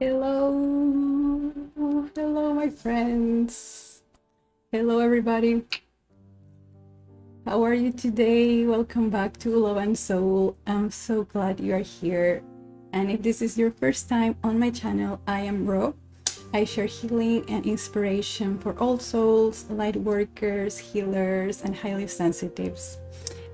Hello, hello, my friends. Hello, everybody. How are you today? Welcome back to Love and Soul. I'm so glad you are here. And if this is your first time on my channel, I am Ro. I share healing and inspiration for all souls, light workers, healers, and highly sensitives.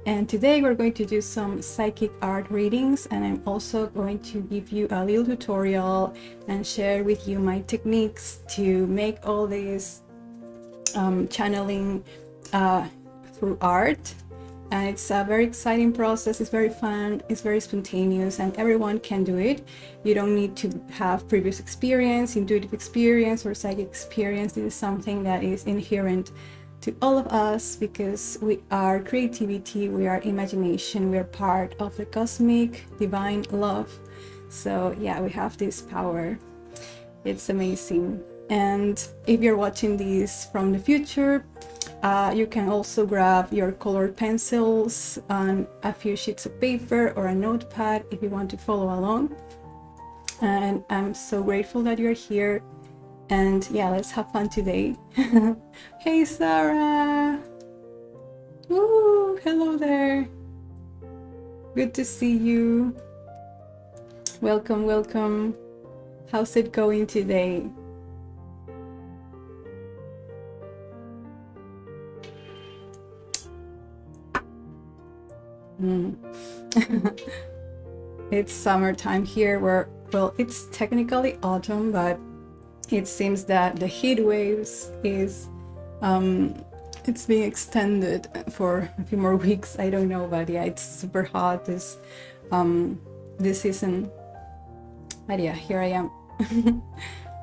And today we're going to do some psychic art readings, and I'm also going to give you a little tutorial and share with you my techniques to make all this channeling through art. And it's a very exciting process. It's very fun, it's very spontaneous, and everyone can do it. You don't need to have previous experience, intuitive experience, or psychic experience. This is something that is inherent to all of us because we are creativity, we are imagination, we are part of the cosmic divine love. So yeah, we have this power. It's amazing. And if you're watching this from the future, you can also grab your colored pencils and a few sheets of paper or a notepad if you want to follow along. And I'm so grateful that you're here. And yeah, let's have fun today. Hey, Sarah. Woo, hello there. Good to see you. Welcome, welcome. How's it going today? It's summertime here where, well, it's technically autumn, but it seems that the heat waves is it's being extended for a few more weeks. I don't know, but yeah, it's super hot this season. But yeah, here I am.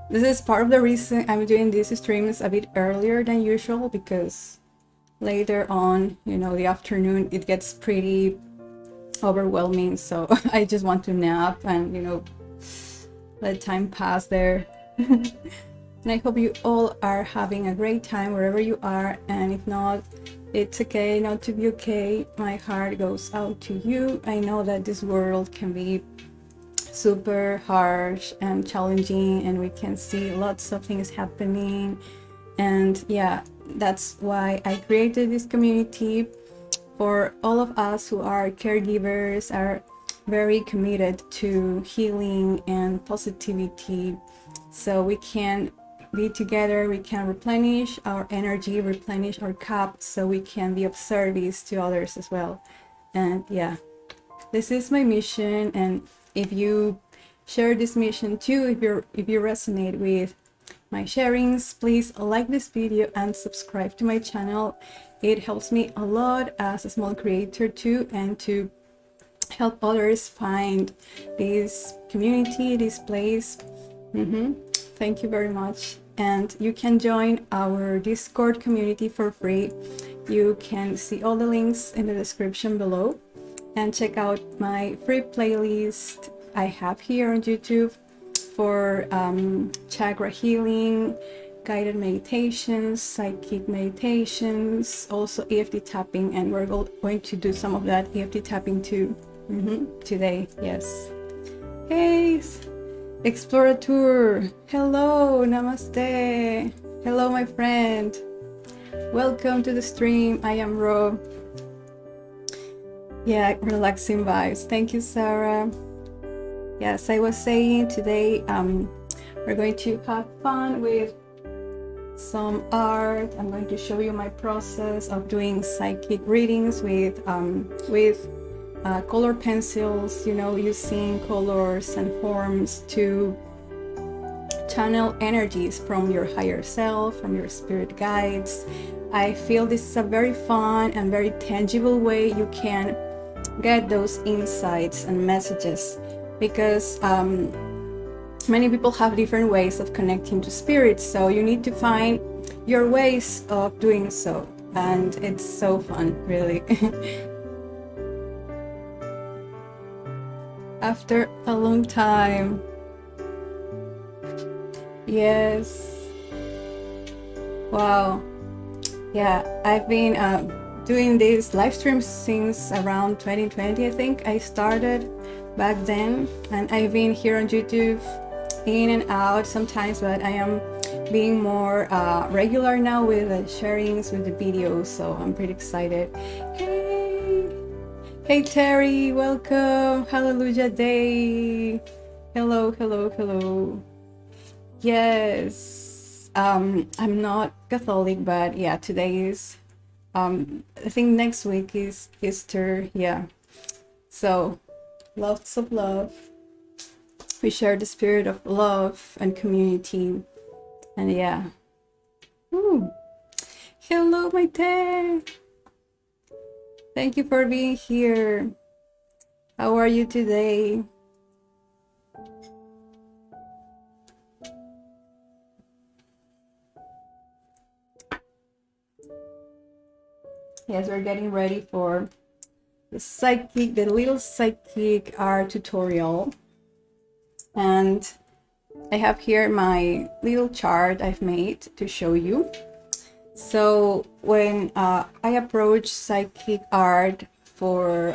This is part of the reason I'm doing these streams a bit earlier than usual, because later on, you know, the afternoon it gets pretty overwhelming, so I just want to nap and, you know, let time pass there. And I hope you all are having a great time wherever you are, and if not, it's okay not to be okay. My heart goes out to you. I know that this world can be super harsh and challenging, and we can see lots of things happening, and yeah, that's why I created this community for all of us who are caregivers, are very committed to healing and positivity, so we can be together, we can replenish our energy, replenish our cup, so we can be of service to others as well. And yeah, this is my mission, and if you share this mission too, if you resonate with my sharings, please like this video and subscribe to my channel. It helps me a lot as a small creator too, and to help others find this community, this place. Thank you very much. And you can join our Discord community for free. You can see all the links in the description below, and check out my free playlist I have here on YouTube for chakra healing, guided meditations, psychic meditations, also EFT tapping, and we're going to do some of that EFT tapping too today. Yes. Hey, Explorateur. Hello, namaste. Hello, my friend. Welcome to the stream. I am Ro. Yeah, relaxing vibes. Thank you, Sarah. Yes, I was saying today we're going to have fun with some art. I'm going to show you my process of doing psychic readings with color pencils, you know, using colors and forms to channel energies from your higher self, from your spirit guides. I feel this is a very fun and very tangible way you can get those insights and messages, because many people have different ways of connecting to spirit, so you need to find your ways of doing so, and it's so fun, really. After a long time. Yes. Wow. Yeah, I've been doing these live streams since around 2020, I think I started back then, and I've been here on YouTube in and out sometimes, but I am being more regular now with the sharings, with the videos, so I'm pretty excited. Hey Terry, welcome. Hallelujah Day. Hello, hello, hello. Yes, I'm not Catholic, but yeah, today is I think next week is Easter. Yeah, so lots of love. We share the spirit of love and community, and yeah. Ooh. Hello, my dad. Thank you for being here. How are you today? Yes, we're getting ready for the little psychic art tutorial. And I have here my little chart I've made to show you. So when I approach psychic art for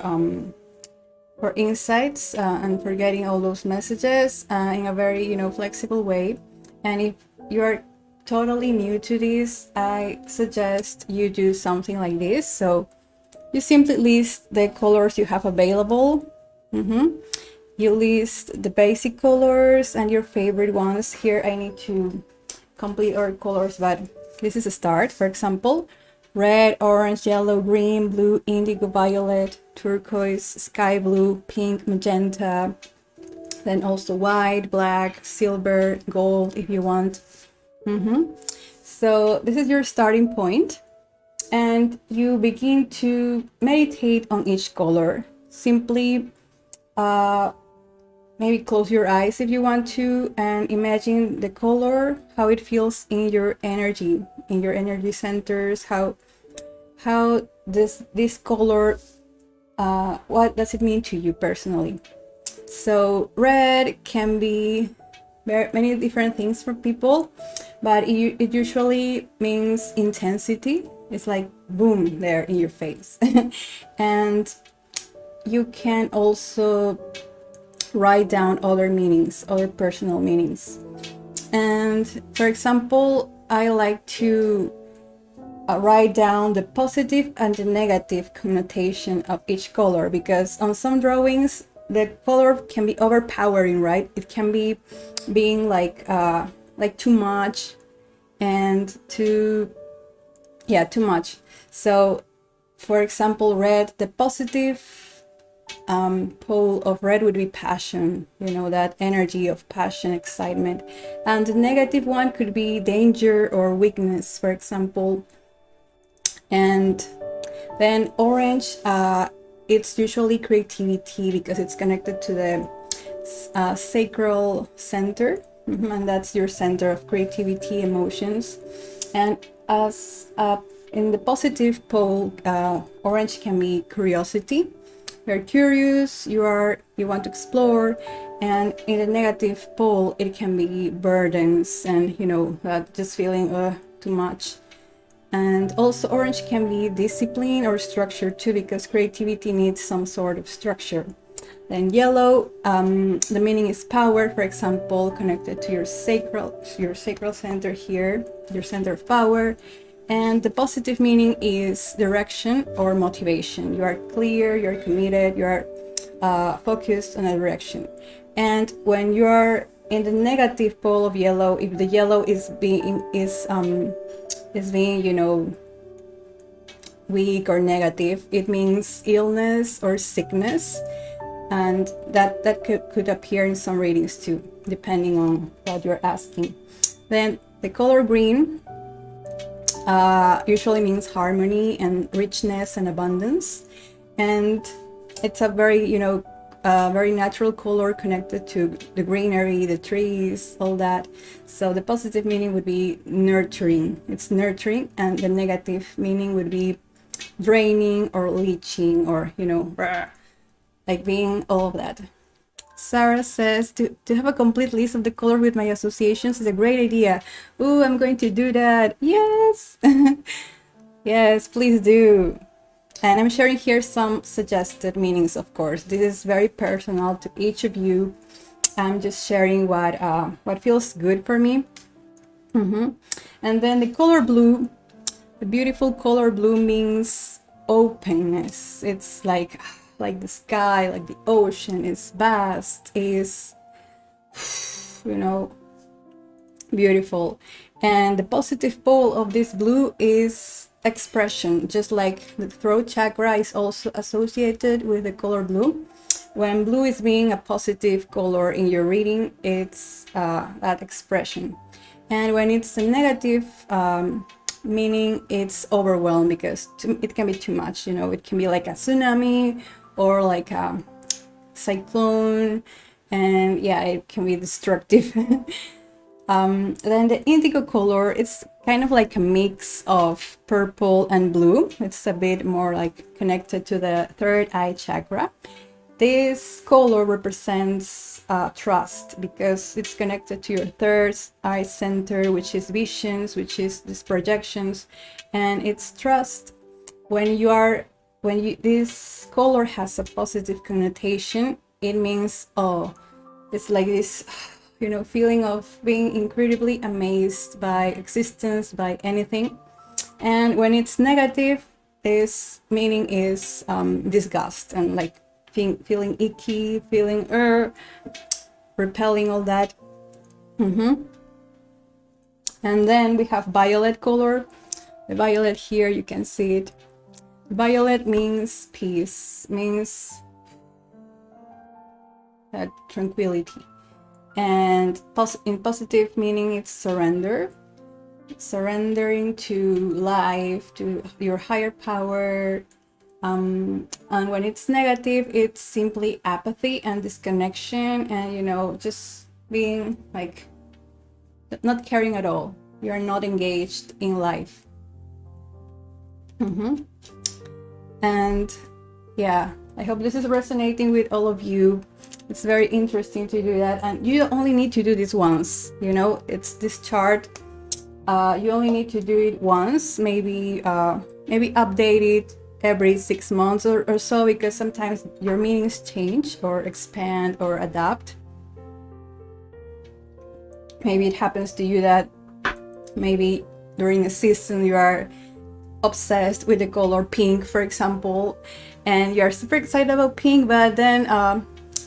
insights and for getting all those messages in a very flexible way, and if you are totally new to this, I suggest you do something like this. So you simply list the colors you have available. You list the basic colors and your favorite ones. Here I need to complete our colors, but this is a start. For example, red, orange, yellow, green, blue, indigo, violet, turquoise, sky blue, pink, magenta, then also white, black, silver, gold if you want. So this is your starting point, and you begin to meditate on each color. Simply maybe close your eyes if you want to, and imagine the color, how it feels in your energy centers, how this color, what does it mean to you personally. So red can be many different things for people, but it usually means intensity. It's like boom there in your face. And you can also write down other meanings, other personal meanings. And for example, I like to write down the positive and the negative connotation of each color, because on some drawings the color can be overpowering, right? It can be being like too much and too much. So for example, red, the positive pole of red would be passion, that energy of passion, excitement. And the negative one could be danger or weakness, for example. And then orange, it's usually creativity, because it's connected to the sacral center, and that's your center of creativity, emotions. And as in the positive pole, orange can be curiosity. You're curious, you want to explore. And in the negative pole, it can be burdens and that just feeling too much. And also orange can be discipline or structure too, because creativity needs some sort of structure. Then yellow, the meaning is power, for example, connected to your sacral center here, your center of power. And the positive meaning is direction or motivation. You are clear, you're committed, you are focused on a direction. And when you are in the negative pole of yellow, if the yellow is being weak or negative, it means illness or sickness. And that could appear in some readings too, depending on what you're asking. Then the color green usually means harmony and richness and abundance, and it's a very very natural color connected to the greenery, the trees, all that. So the positive meaning would be nurturing. It's nurturing, and the negative meaning would be draining or leeching, or like being all of that. Sarah says to have a complete list of the color with my associations is a great idea. Ooh, I'm going to do that. Yes. Yes, please do. And I'm sharing here some suggested meanings, of course. This is very personal to each of you. I'm just sharing what feels good for me. And then the color blue, the beautiful color blue means openness. It's like the sky, like the ocean, is vast, is, you know, beautiful. And the positive pole of this blue is expression, just like the throat chakra is also associated with the color blue. When blue is being a positive color in your reading, it's that expression. And when it's a negative meaning, it's overwhelmed, because it can be too much, you know. It can be like a tsunami or like a cyclone, and yeah, it can be destructive. Then the indigo color, it's kind of like a mix of purple and blue. It's a bit more like connected to the third eye chakra. This color represents trust, because it's connected to your third eye center, which is visions, which is these projections, and it's trust. This color has a positive connotation, it means, oh, it's like this, you know, feeling of being incredibly amazed by existence, by anything. And when it's negative, this meaning is disgust, and like feeling icky, feeling repelling, all that. And then we have violet color. The violet here, you can see it. Violet means peace, means tranquility. And in positive meaning, it's surrender. Surrendering to life, to your higher power. And when it's negative, it's simply apathy and disconnection, and, you know, just being like not caring at all. You're not engaged in life. And yeah, I hope this is resonating with all of you. It's very interesting to do that, and you only need to do this once, you know. It's this chart, you only need to do it once, maybe update it every 6 months or so, because sometimes your meanings change or expand or adapt. Maybe it happens to you that maybe during a season you are obsessed with the color pink, for example, and you're super excited about pink, but then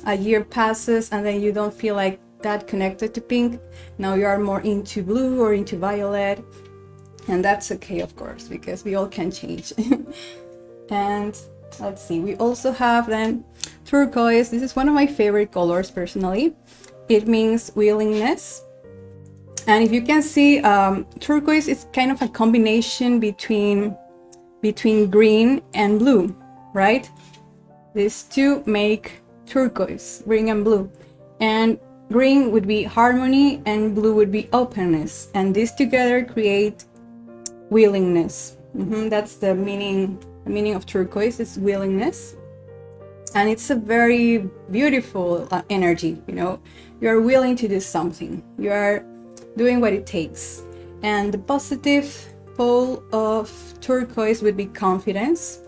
a year passes and then you don't feel like that connected to pink. Now you are more into blue or into violet, and that's okay, of course, because we all can change. And let's see, we also have then turquoise. This is one of my favorite colors personally. It means willingness. And if you can see, turquoise is kind of a combination between green and blue, right? These two make turquoise, green and blue. And green would be harmony and blue would be openness. And these together create willingness. That's the meaning. The meaning of turquoise is willingness. And it's a very beautiful energy, you know. You're willing to do something. You are doing what it takes. And the positive pole of turquoise would be confidence.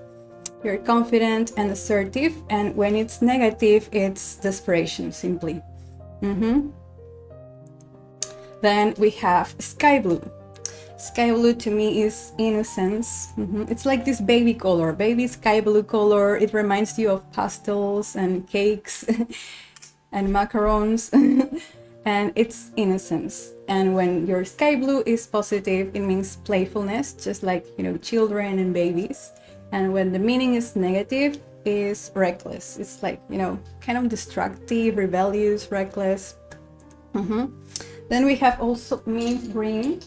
You're confident and assertive. And when it's negative, it's desperation, simply. Then we have sky blue. Sky blue to me is innocence. It's like this baby color, baby sky blue color. It reminds you of pastels and cakes and macarons. And it's innocence. And when your sky blue is positive, it means playfulness, just like, you know, children and babies. And when the meaning is negative, is reckless. It's like, you know, kind of destructive, rebellious, reckless. Then we have also mint green.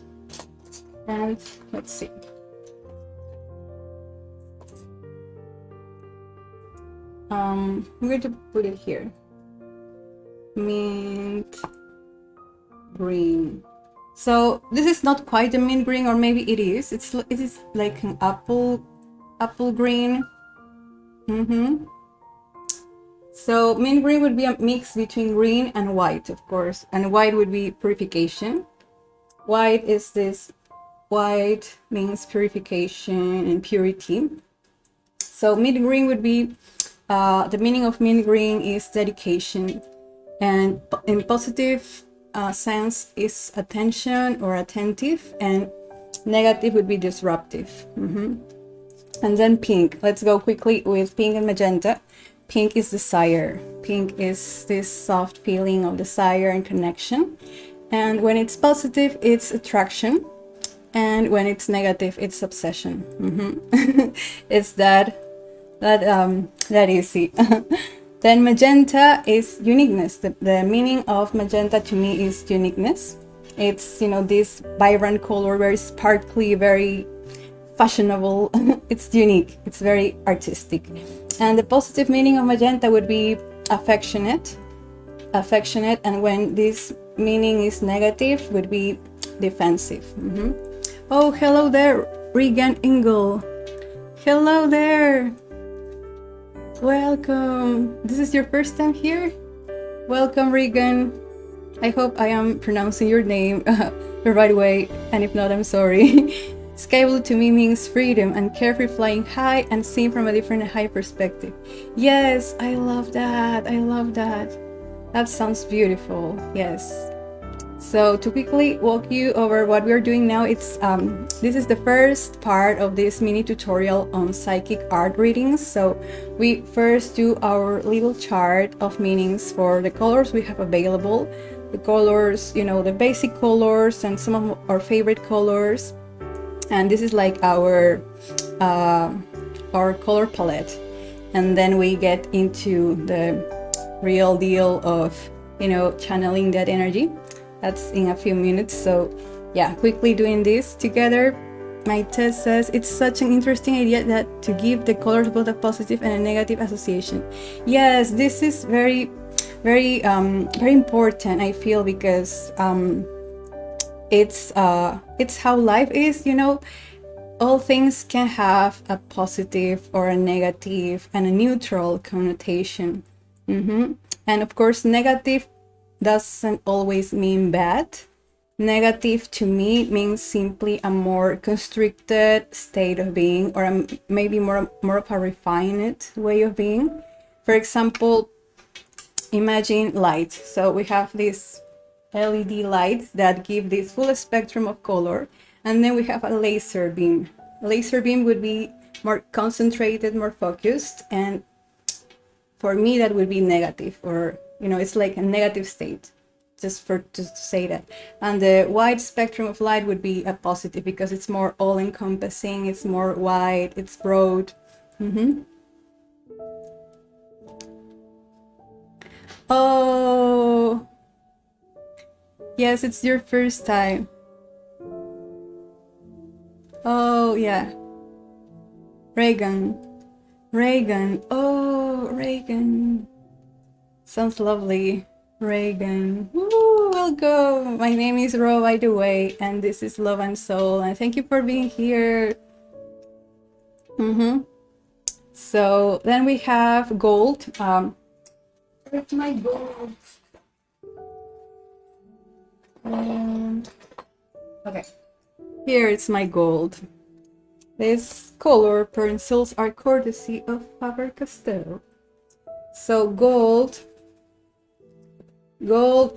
And let's see. I'm going to put it here. Mint green. So this is not quite a mint green, or maybe it is. It is like an apple green. So mint green would be a mix between green and white, of course, and white would be purification. White is this. White means purification and purity. So mint green would be, the meaning of mint green is dedication. And in positive sense is attention or attentive, and negative would be disruptive. And then pink. Let's go quickly with pink and magenta. Pink is desire. Pink is this soft feeling of desire and connection. And when it's positive, it's attraction. And when it's negative, it's obsession. It's that easy. Then magenta is uniqueness. The meaning of magenta to me is uniqueness. It's, this vibrant color, very sparkly, very fashionable. It's unique. It's very artistic. And the positive meaning of magenta would be affectionate. And when this meaning is negative, would be defensive. Oh, hello there, Regan Ingle. Hello there. Welcome. This is your first time here? Welcome, Regan. I hope I am pronouncing your name the right way, and if not, I'm sorry. Sky blue to me means freedom and carefree, flying high and seen from a different high perspective. Yes, I love that. I love that. That sounds beautiful. Yes. So to quickly walk you over what we're doing now, it's this is the first part of this mini tutorial on psychic art readings. So we first do our little chart of meanings for the colors we have available, the colors, the basic colors and some of our favorite colors. And this is like our color palette. And then we get into the real deal of, channeling that energy. That's in a few minutes. So yeah, quickly doing this together. My test says it's such an interesting idea that to give the colors both a positive and a negative association. Yes, this is very, very, very important, I feel, because it's how life is. All things can have a positive or a negative and a neutral connotation. And of course, negative doesn't always mean bad. Negative to me means simply a more constricted state of being, or maybe more of a refined way of being. For example, imagine light. So we have these LED lights that give this full spectrum of color, and then we have a laser beam. A laser beam would be more concentrated, more focused, and for me that would be negative, or it's like a negative state, just to say that. And the wide spectrum of light would be a positive, because it's more all-encompassing, it's more wide, it's broad. Oh, yes, it's your first time. Oh, yeah. Reagan. Oh, Reagan. Sounds lovely. Reagan. Woo, welcome. My name is Ro, by the way, and this is Love and Soul, and thank you for being here. So then we have gold. Where's my gold? Okay, here it's my gold. This color pencils are courtesy of Faber-Castell. So gold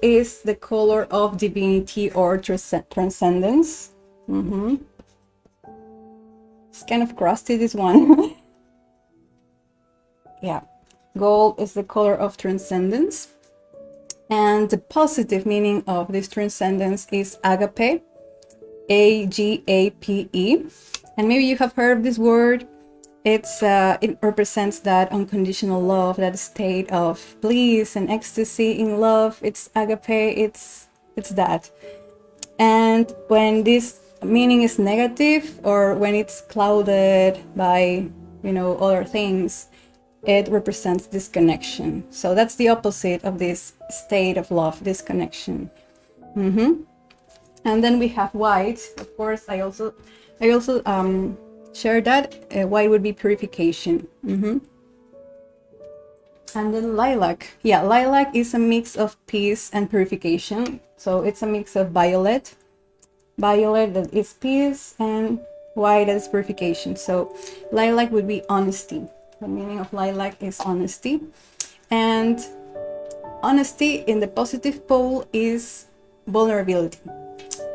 is the color of divinity or transcendence. It's kind of crusty, this one. Yeah, gold is the color of transcendence. And the positive meaning of this transcendence is agape, A-G-A-P-E. And maybe you have heard of this word. It represents that unconditional love, that state of bliss and ecstasy in love. It's agape, it's that. And when this meaning is negative, or when it's clouded by, other things, it represents disconnection. So that's the opposite of this state of love, disconnection. And then we have white. Of course, I also share that. White would be purification. And then lilac. Yeah, lilac is a mix of peace and purification. So it's a mix of violet that is peace, and white that is purification. So lilac would be honesty. The meaning of lilac is honesty. And honesty in the positive pole is vulnerability,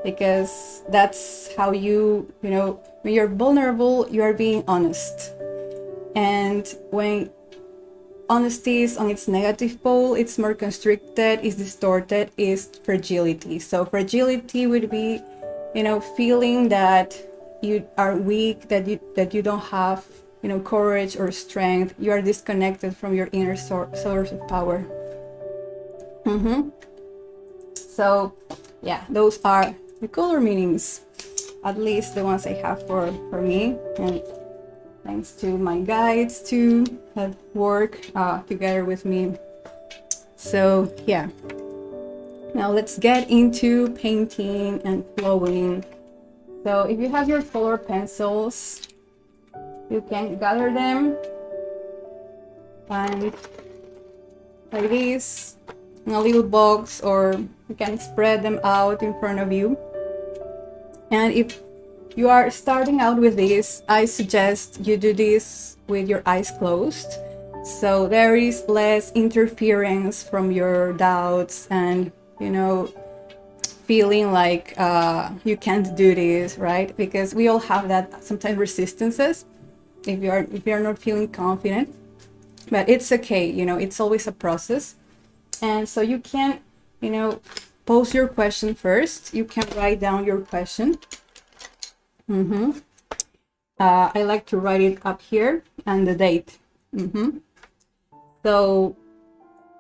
because that's how you know, when you're vulnerable, you are being honest. And when honesty is on its negative pole, it's more constricted, it's distorted, is fragility. So fragility would be, you know, feeling that you are weak, that you don't have, you know, courage or strength. You are disconnected from your inner source of power. So yeah, those are the color meanings, at least the ones I have for me, and thanks to my guides too that work together with me. So yeah, now let's get into painting and flowing. So if you have your color pencils, you can gather them and like this in a little box, or you can spread them out in front of you. And if you are starting out with this, I suggest you do this with your eyes closed, so there is less interference from your doubts and, you know, feeling like you can't do this, right? Because we all have that sometimes resistances if you're not feeling confident, but it's okay, you know, it's always a process. And so you can, you know, pose your question first. You can write down your question. I like to write it up here and the date. So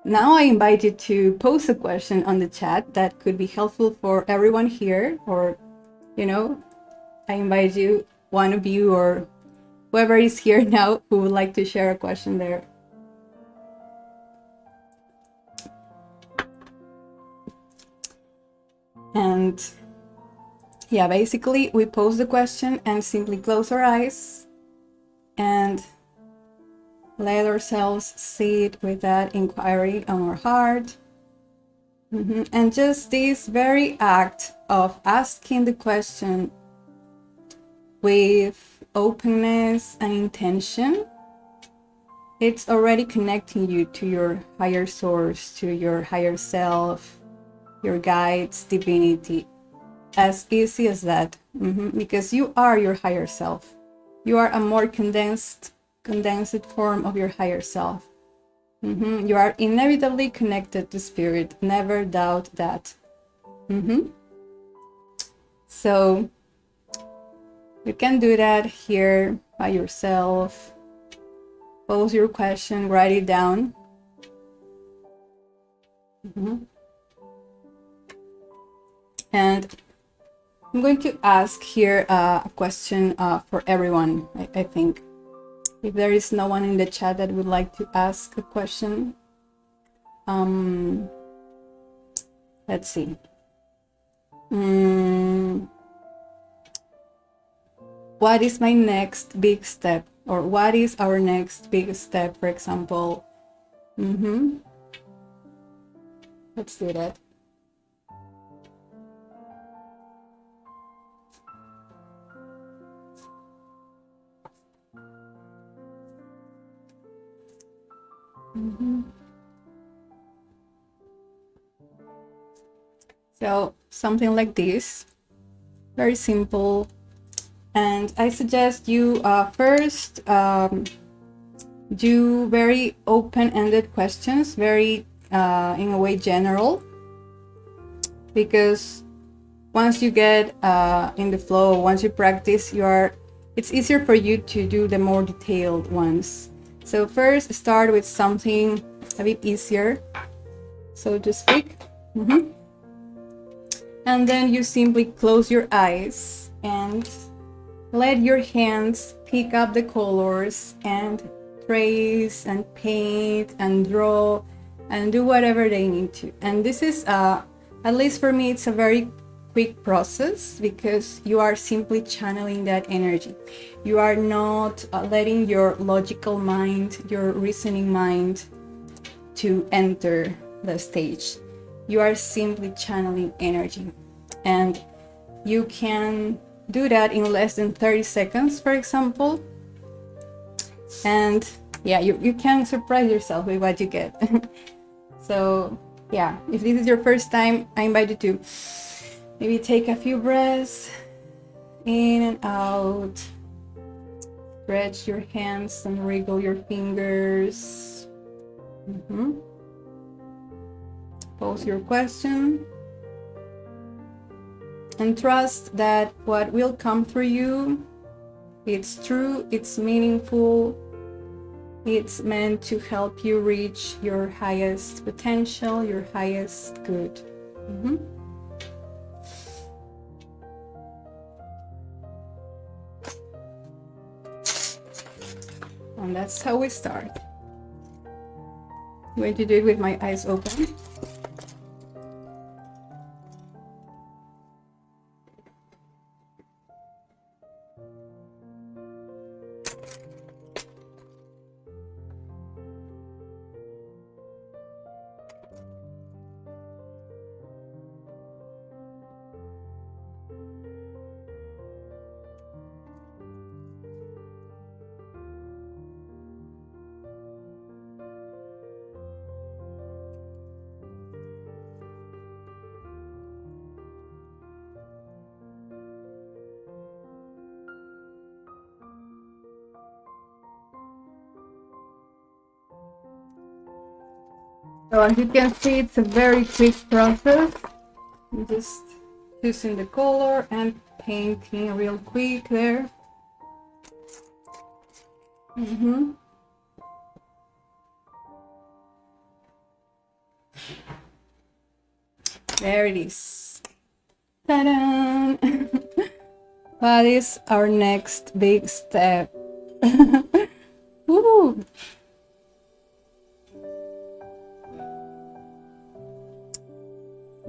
now I invite you to pose a question on the chat that could be helpful for everyone here, or, you know, I invite you, one of you or whoever is here now who would like to share a question there. And yeah, basically we pose the question and simply close our eyes and let ourselves sit with that inquiry on our heart. And just this very act of asking the question with openness and intention, it's already connecting you to your higher source, to your higher self, your guides, divinity. As easy as that. Because you are your higher self. You are a more condensed form of your higher self. You are inevitably connected to spirit. Never doubt that. So you can do that here by yourself. Pose your question, write it down. And I'm going to ask here a question for everyone, I think. If there is no one in the chat that would like to ask a question, let's see. What is my next big step? Or what is our next big step, for example? Let's do that. So something like this, very simple. And I suggest you first do very open-ended questions, very in a way general, because once you get in the flow, once you practice, it's easier for you to do the more detailed ones. So first start with something a bit easier, so to speak. And then you simply close your eyes and let your hands pick up the colors and trace and paint and draw and do whatever they need to. And this is, at least for me, it's a very quick process, because you are simply channeling that energy. You are not letting your logical mind, your reasoning mind, to enter the stage. You are simply channeling energy, and you can do that in less than 30 seconds, for example. And yeah, you can surprise yourself with what you get. So yeah, if this is your first time, I invite you to maybe take a few breaths in and out. Stretch your hands and wriggle your fingers. Pose your question. And trust that what will come through you, it's true, it's meaningful, it's meant to help you reach your highest potential, your highest good. And that's how we start. I'm going to do it with my eyes open. So as you can see, it's a very quick process. I'm just choosing the color and painting real quick there. There it is. Ta-da! What is our next big step? Woo!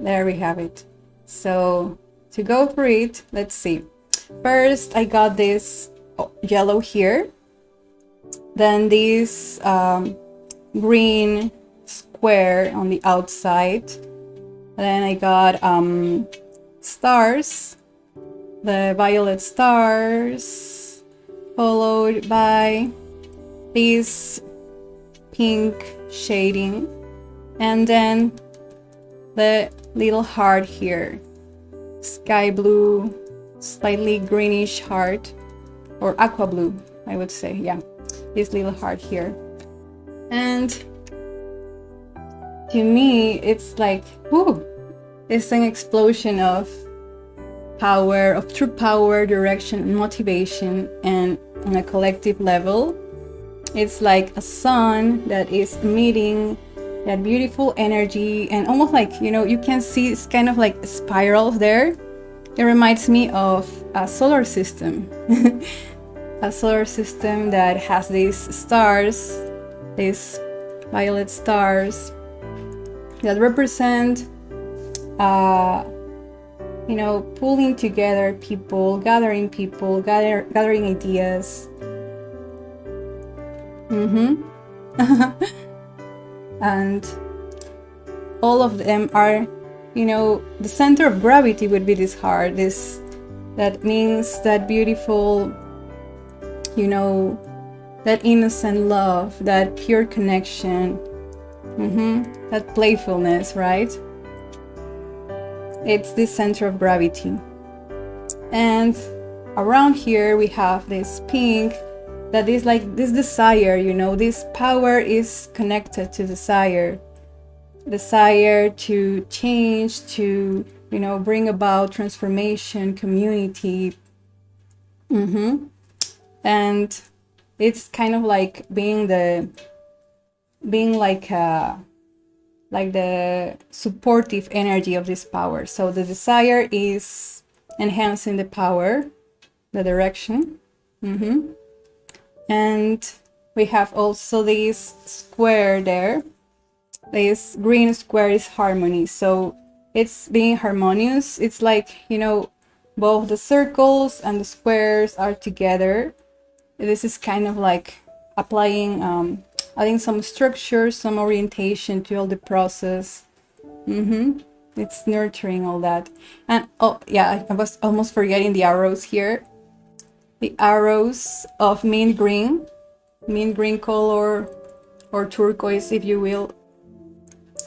There we have it. So to go through it, let's see. First, I got this yellow here. Then this green square on the outside. Then I got stars, the violet stars, followed by this pink shading, and then the little heart here, sky blue, slightly greenish heart, or aqua blue, I would say. Yeah, this little heart here. And to me, it's like, whoo, it's an explosion of power, of true power, direction, and motivation, and on a collective level. It's like a sun that is emitting that beautiful energy, and almost like, you know, you can see it's kind of like spirals there. It reminds me of a solar system. A solar system that has these stars, these violet stars that represent you know, pulling together people, gathering ideas. And all of them are, you know, the center of gravity would be this heart. That means that beautiful, you know, that innocent love, that pure connection, that playfulness, right? It's the center of gravity. And around here we have this pink that is like this desire, you know, this power is connected to desire to change, to, you know, bring about transformation, community. And it's kind of like being like the supportive energy of this power. So the desire is enhancing the power, the direction. And we have also this square there. This green square is harmony. So it's being harmonious. It's like, you know, both the circles and the squares are together. This is kind of like applying, adding some structure, some orientation to all the process. It's nurturing all that. And oh yeah, I was almost forgetting the arrows here. The arrows of mint green color, or turquoise if you will.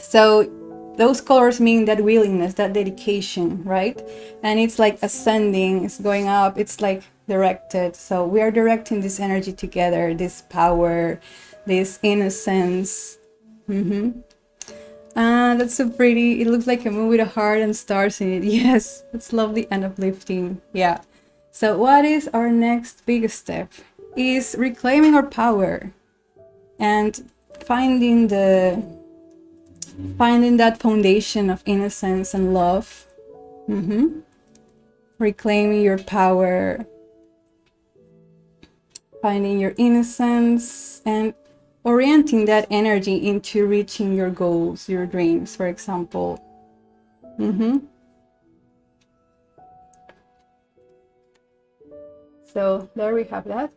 So those colors mean that willingness, that dedication, right? And it's like ascending, it's going up, it's like directed. So we are directing this energy together, this power, this innocence. That's so pretty. It looks like a moon with a heart and stars in it. Yes, it's lovely and uplifting. Yeah. So what is our next big step? Is reclaiming our power and finding that foundation of innocence and love. Reclaiming your power, finding your innocence, and orienting that energy into reaching your goals, your dreams, for example. So there we have that.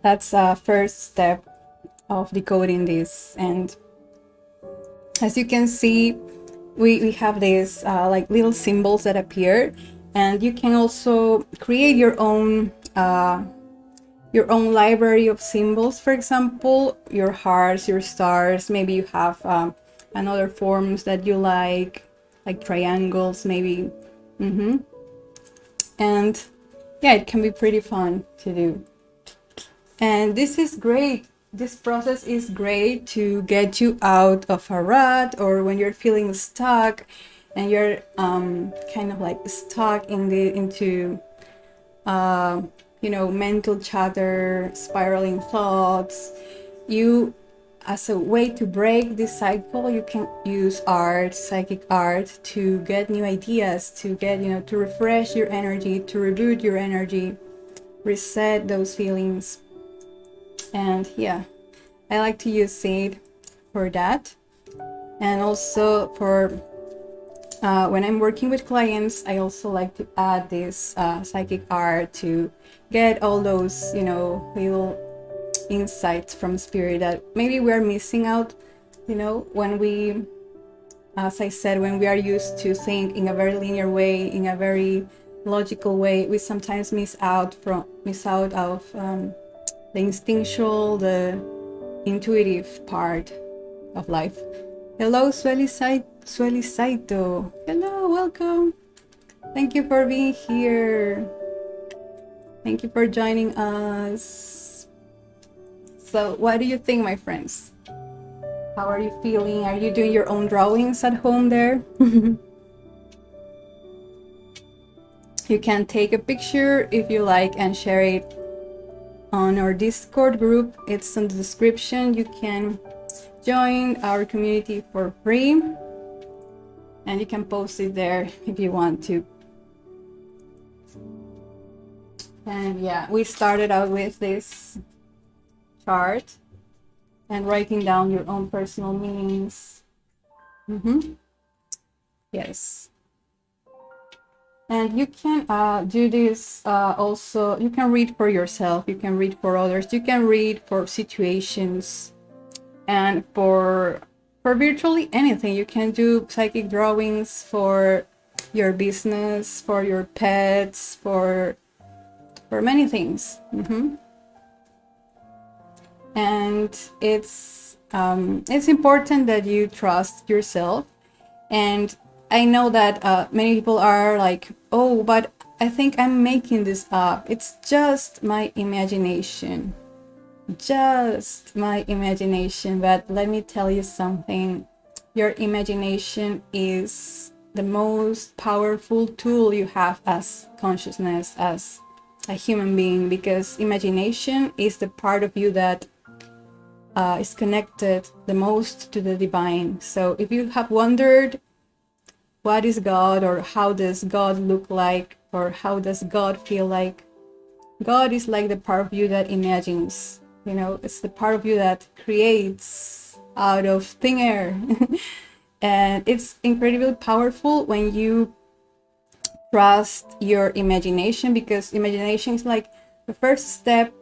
That's a first step of decoding this. And as you can see, we have these like little symbols that appear, and you can also create your own library of symbols. For example, your hearts, your stars. Maybe you have another forms that you like triangles maybe. And yeah, it can be pretty fun to do. And this is great. This process is great to get you out of a rut, or when you're feeling stuck and you're kind of like stuck into mental chatter, spiraling thoughts. You, as a way to break this cycle, you can use art, psychic art, to get new ideas, to get, to refresh your energy, to reboot your energy, reset those feelings. And yeah, I like to use seed for that. And also for when I'm working with clients, I also like to add this psychic art to get all those, little insights from spirit that maybe we're missing out, when we, as I said, when we are used to think in a very linear way, in a very logical way, we sometimes miss out of the instinctual, the intuitive part of life. Hello, Sueli Saito. Hello, welcome. Thank you for being here. Thank you for joining us. So, what do you think, my friends? How are you feeling? Are you doing your own drawings at home there? You can take a picture if you like and share it on our Discord group. It's in the description. You can join our community for free, and you can post it there if you want to. And yeah, we started out with this chart and writing down your own personal meanings. Yes. And you can do this also. You can read for yourself, you can read for others, you can read for situations, and for virtually anything. You can do psychic drawings for your business, for your pets, for many things. And it's important that you trust yourself. And I know that many people are like, oh, but I think I'm making this up. It's just my imagination. Just my imagination. But let me tell you something. Your imagination is the most powerful tool you have as consciousness, as a human being, because imagination is the part of you that is connected the most to the divine. So if you have wondered, what is God, or how does God look like, or how does God feel like? God is like the part of you that imagines, it's the part of you that creates out of thin air. And it's incredibly powerful when you trust your imagination, because imagination is like the first step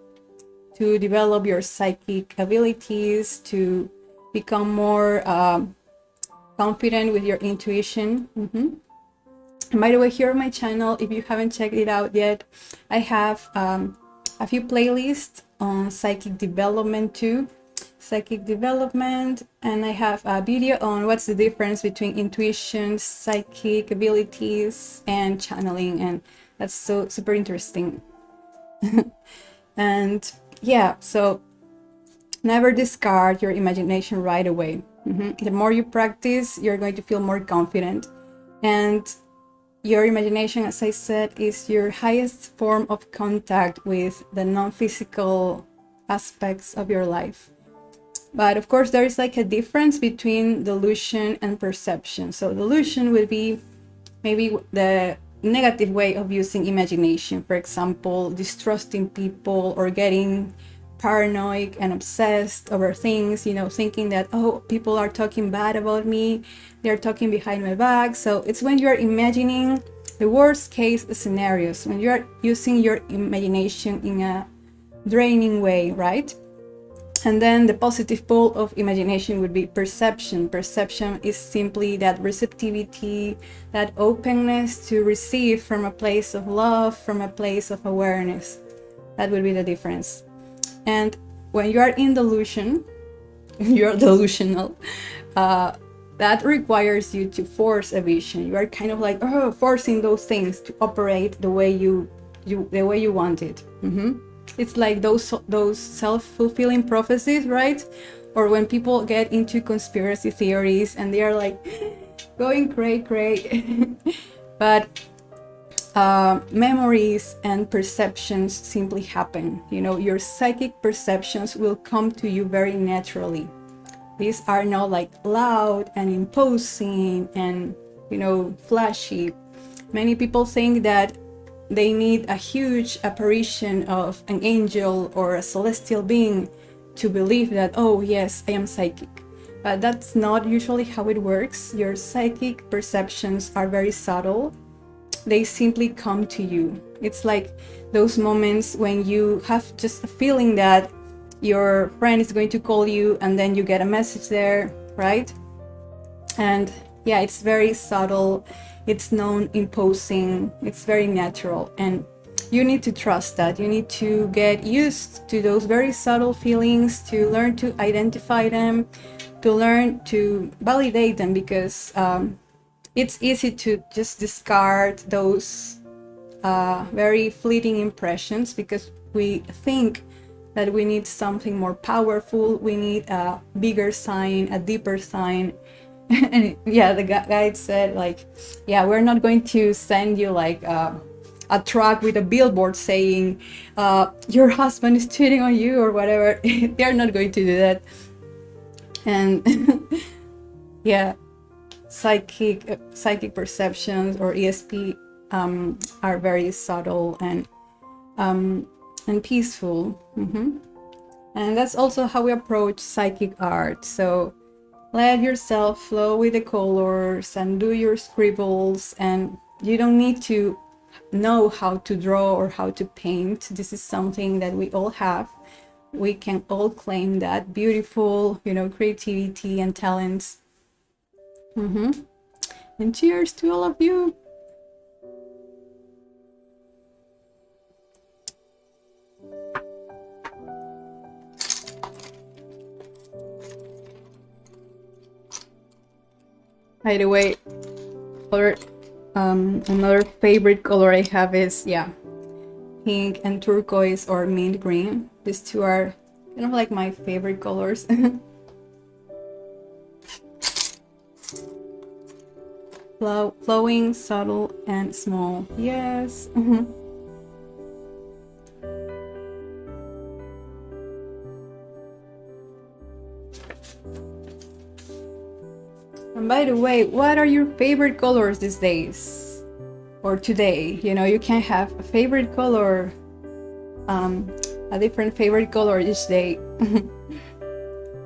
to develop your psychic abilities, to become more confident with your intuition. And by the way, here on my channel, if you haven't checked it out yet, I have a few playlists on psychic development too. Psychic development, and I have a video on what's the difference between intuition, psychic abilities, and channeling, and that's so super interesting. And yeah, so never discard your imagination right away. The more you practice, you're going to feel more confident, and your imagination, as I said, is your highest form of contact with the non-physical aspects of your life. But of course, there is like a difference between delusion and perception. So delusion would be maybe the negative way of using imagination. For example, distrusting people or getting paranoid and obsessed over things, you know, thinking that, oh, people are talking bad about me, they're talking behind my back. So it's when you're imagining the worst case scenarios, when you're using your imagination in a draining way, right? And then the positive pole of imagination would be perception. Perception is simply that receptivity, that openness to receive from a place of love, from a place of awareness. That would be the difference. And when you are in delusion, you're delusional, that requires you to force a vision. You are kind of like forcing those things to operate the way you want it. It's like those self-fulfilling prophecies, right? Or when people get into conspiracy theories and they are like going cray. But memories and perceptions simply happen. You know, your psychic perceptions will come to you very naturally. These are not like loud and imposing and, you know, flashy. Many people think that they need a huge apparition of an angel or a celestial being to believe that, oh yes, I am psychic. But that's not usually how it works. Your psychic perceptions are very subtle. They simply come to you. It's like those moments when you have just a feeling that your friend is going to call you and then you get a message there, right? And yeah, it's very subtle. It's non-imposing, it's very natural, and you need to trust that. You need to get used to those very subtle feelings, to learn to identify them, to learn to validate them, because it's easy to just discard those very fleeting impressions, because we think that we need something more powerful, we need a bigger sign, a deeper sign. And yeah, the guide said, like, yeah, we're not going to send you like a truck with a billboard saying your husband is cheating on you or whatever. They're not going to do that. And yeah, psychic perceptions or ESP are very subtle and peaceful. And that's also how we approach psychic art. So let yourself flow with the colors and do your scribbles, and you don't need to know how to draw or how to paint. This is something that we all have. We can all claim that beautiful, you know, creativity and talents. And cheers to all of you. By the way, another favorite color I have is, yeah, pink and turquoise or mint green. These two are kind of like my favorite colors. Flowing, subtle, and small. Yes. And by the way, what are your favorite colors these days? Or today? You know, you can have a favorite color, a different favorite color each day.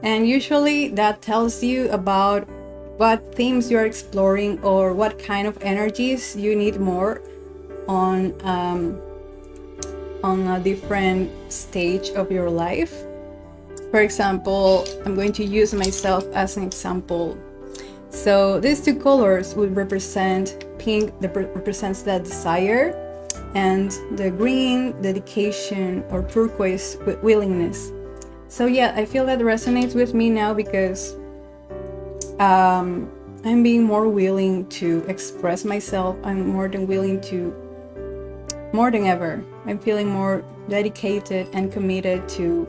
And usually that tells you about what themes you're exploring or what kind of energies you need more on a different stage of your life. For example, I'm going to use myself as an example. So these two colors would represent pink, that represents that desire, and the green, dedication, or turquoise, willingness. So yeah, I feel that resonates with me now because I'm being more willing to express myself. I'm more than ever. I'm feeling more dedicated and committed to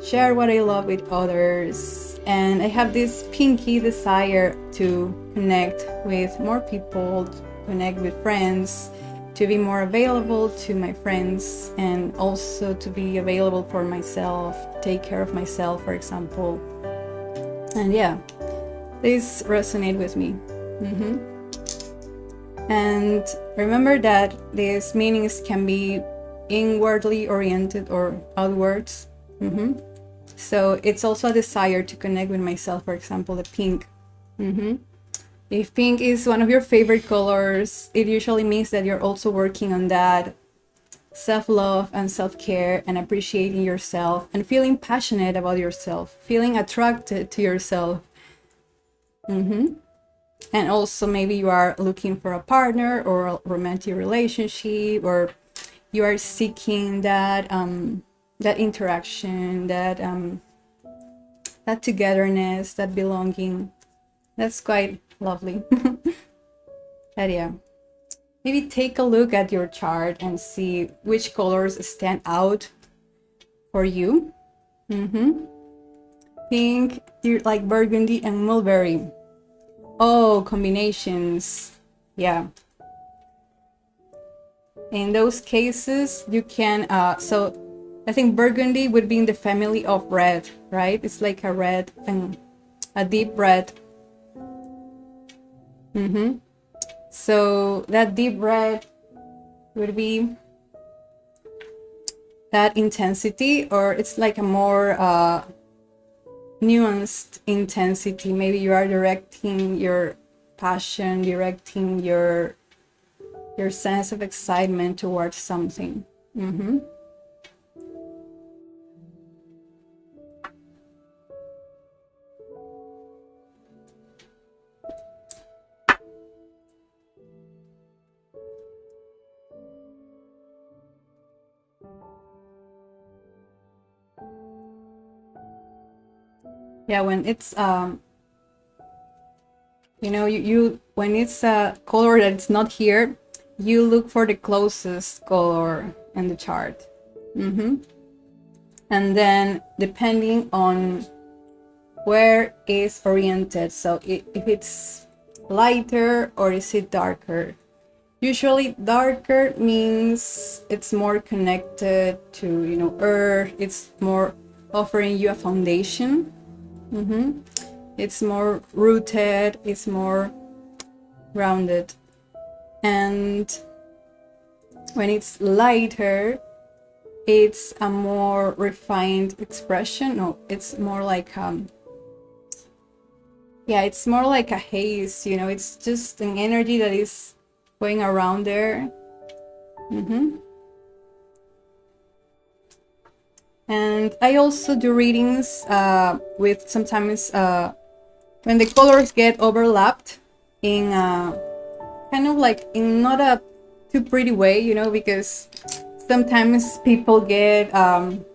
share what I love with others. And I have this pinky desire to connect with more people, connect with friends, to be more available to my friends, and also to be available for myself, take care of myself, for example. And yeah, this resonates with me. And remember that these meanings can be inwardly oriented or outwards. So it's also a desire to connect with myself, for example, the pink. If pink is one of your favorite colors, it usually means that you're also working on that self-love and self-care and appreciating yourself and feeling passionate about yourself, feeling attracted to yourself. And also maybe you are looking for a partner or a romantic relationship, or you are seeking that that interaction, that togetherness, that belonging. That's quite lovely. But yeah, maybe take a look at your chart and see which colors stand out for you. Pink, you like burgundy and mulberry. Oh, combinations. Yeah. In those cases, you can, so I think burgundy would be in the family of red, right? It's like a red and a deep red. So that deep red would be that intensity, or it's like a more nuanced intensity. Maybe you are directing your passion, directing your sense of excitement towards something. Yeah, when it's you know, you when it's a color that's not here, you look for the closest color in the chart. And then depending on where it's oriented, so if it's lighter or is it darker. Usually darker means it's more connected to, you know, earth. It's more offering you a foundation. It's more rooted, it's more grounded. And when it's lighter, it's a more refined expression. No, it's more like yeah, it's more like a haze, you know, it's just an energy that is going around there. And I also do readings with sometimes when the colors get overlapped in kind of like in not a too pretty way, you know, because sometimes people get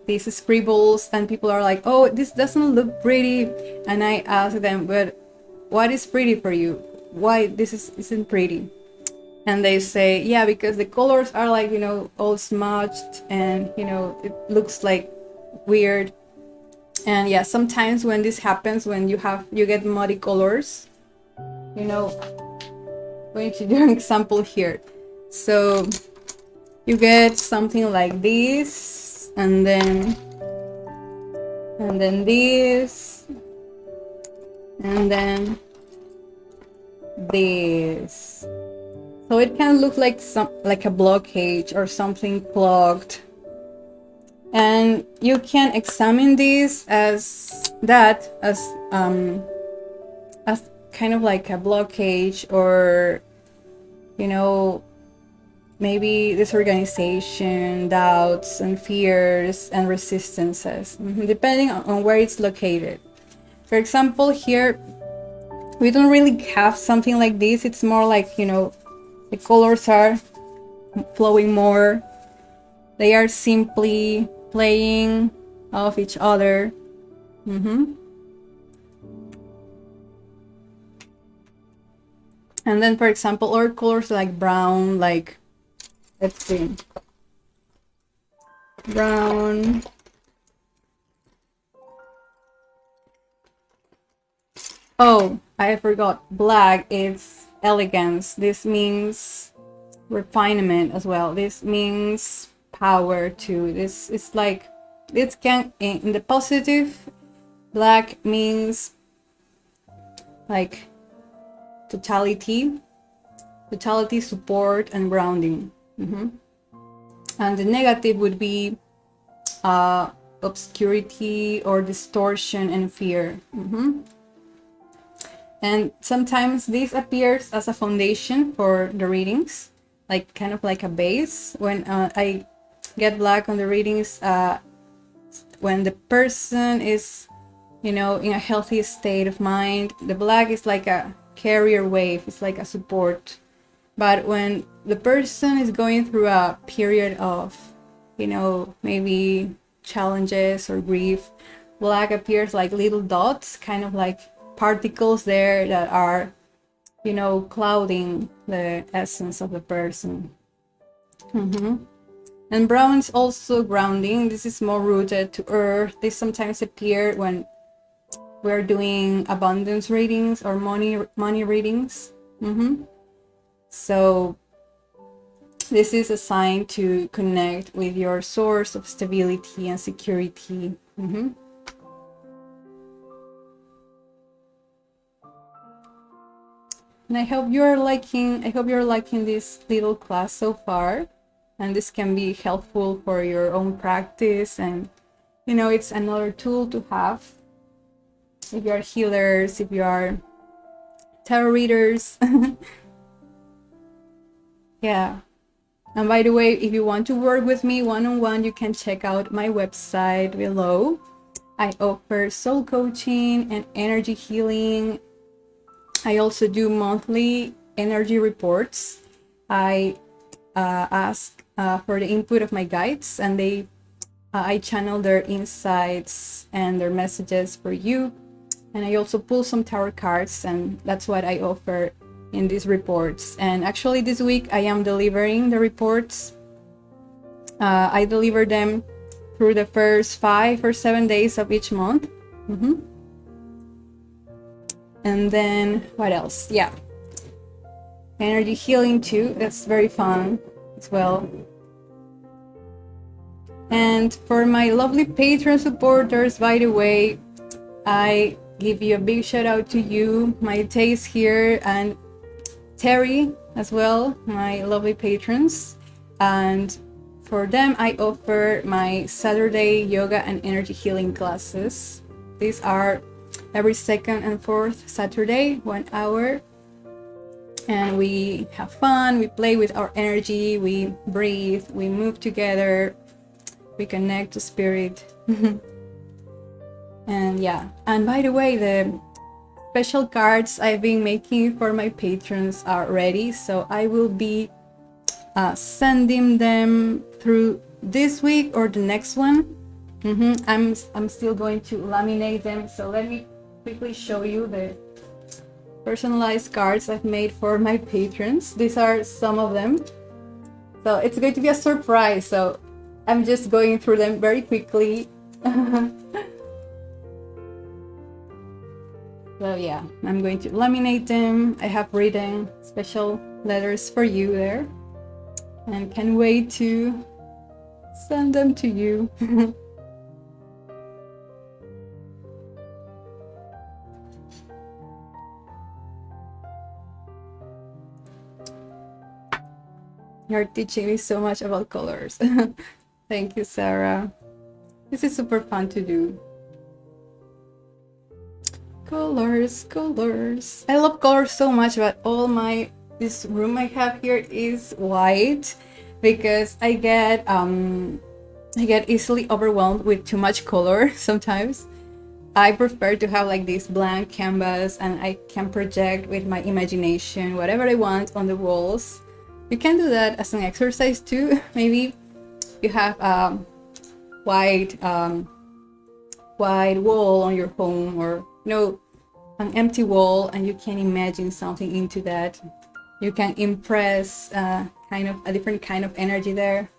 these scribbles and people are like, oh, this doesn't look pretty. And I ask them, but what is pretty for you? Why this isn't pretty? And they say, yeah, because the colors are like, you know, all smudged and, you know, it looks like weird. And yeah, sometimes when this happens, when you get muddy colors, you know, I'm going to do an example here. So you get something like this, and then this, and then this. So it can look like like a blockage or something clogged. And you can examine this as kind of like a blockage, or, you know, maybe disorganization, doubts and fears and resistances, depending on where it's located. For example, here we don't really have something like this. It's more like, you know, the colors are flowing more. They are simply playing off each other. And then, for example, other colors like brown, like, let's see, brown. Oh, I forgot. Black is elegance. This means refinement as well. This means power too. This is like, this can, in the positive, black means like totality, support, and grounding. And the negative would be obscurity or distortion and fear. And sometimes this appears as a foundation for the readings, like kind of like a base. When I get black on the readings, when the person is, you know, in a healthy state of mind, the black is like a carrier wave, it's like a support. But when the person is going through a period of, you know, maybe challenges or grief, black appears like little dots, kind of like particles there that are, you know, clouding the essence of the person. And brown is also grounding. This is more rooted to earth. This sometimes appear when we're doing abundance readings or money readings. So this is a sign to connect with your source of stability and security. And I hope you're liking this little class so far, and this can be helpful for your own practice. And, you know, it's another tool to have if you are healers, if you are tarot readers. Yeah. And by the way, if you want to work with me one-on-one, you can check out my website below. I offer soul coaching and energy healing. I also do monthly energy reports. I ask for the input of my guides, and I channel their insights and their messages for you. And I also pull some tarot cards, and that's what I offer in these reports. And actually this week I am delivering the reports. I deliver them through the first 5 or 7 days of each month. And then what else? Yeah, energy healing too. That's very fun as well. And for my lovely Patreon supporters, by the way, I give you a big shout out to you, my Taste here, and Terry as well, my lovely patrons. And for them, I offer my Saturday yoga and energy healing classes. These are every second and fourth Saturday, 1 hour. And we have fun, we play with our energy, we breathe, we move together, we connect to spirit. And yeah, and by the way, the special cards I've been making for my patrons are ready, so I will be sending them through this week or the next one. I'm still going to laminate them, so let me quickly show you the personalized cards I've made for my patrons. These are some of them, so it's going to be a surprise, so I'm just going through them very quickly. So yeah, I'm going to laminate them. I have written special letters for you there, and can't wait to send them to you. You're teaching me so much about colors. Thank you, Sarah. This is super fun to do. Colors. I love colors so much, but this room I have here is white because I get easily overwhelmed with too much color sometimes. I prefer to have like this blank canvas, and I can project with my imagination whatever I want on the walls. You can do that as an exercise too. Maybe you have a white wall on your home, or an empty wall, and you can imagine something into that. You can impress kind of a different kind of energy there.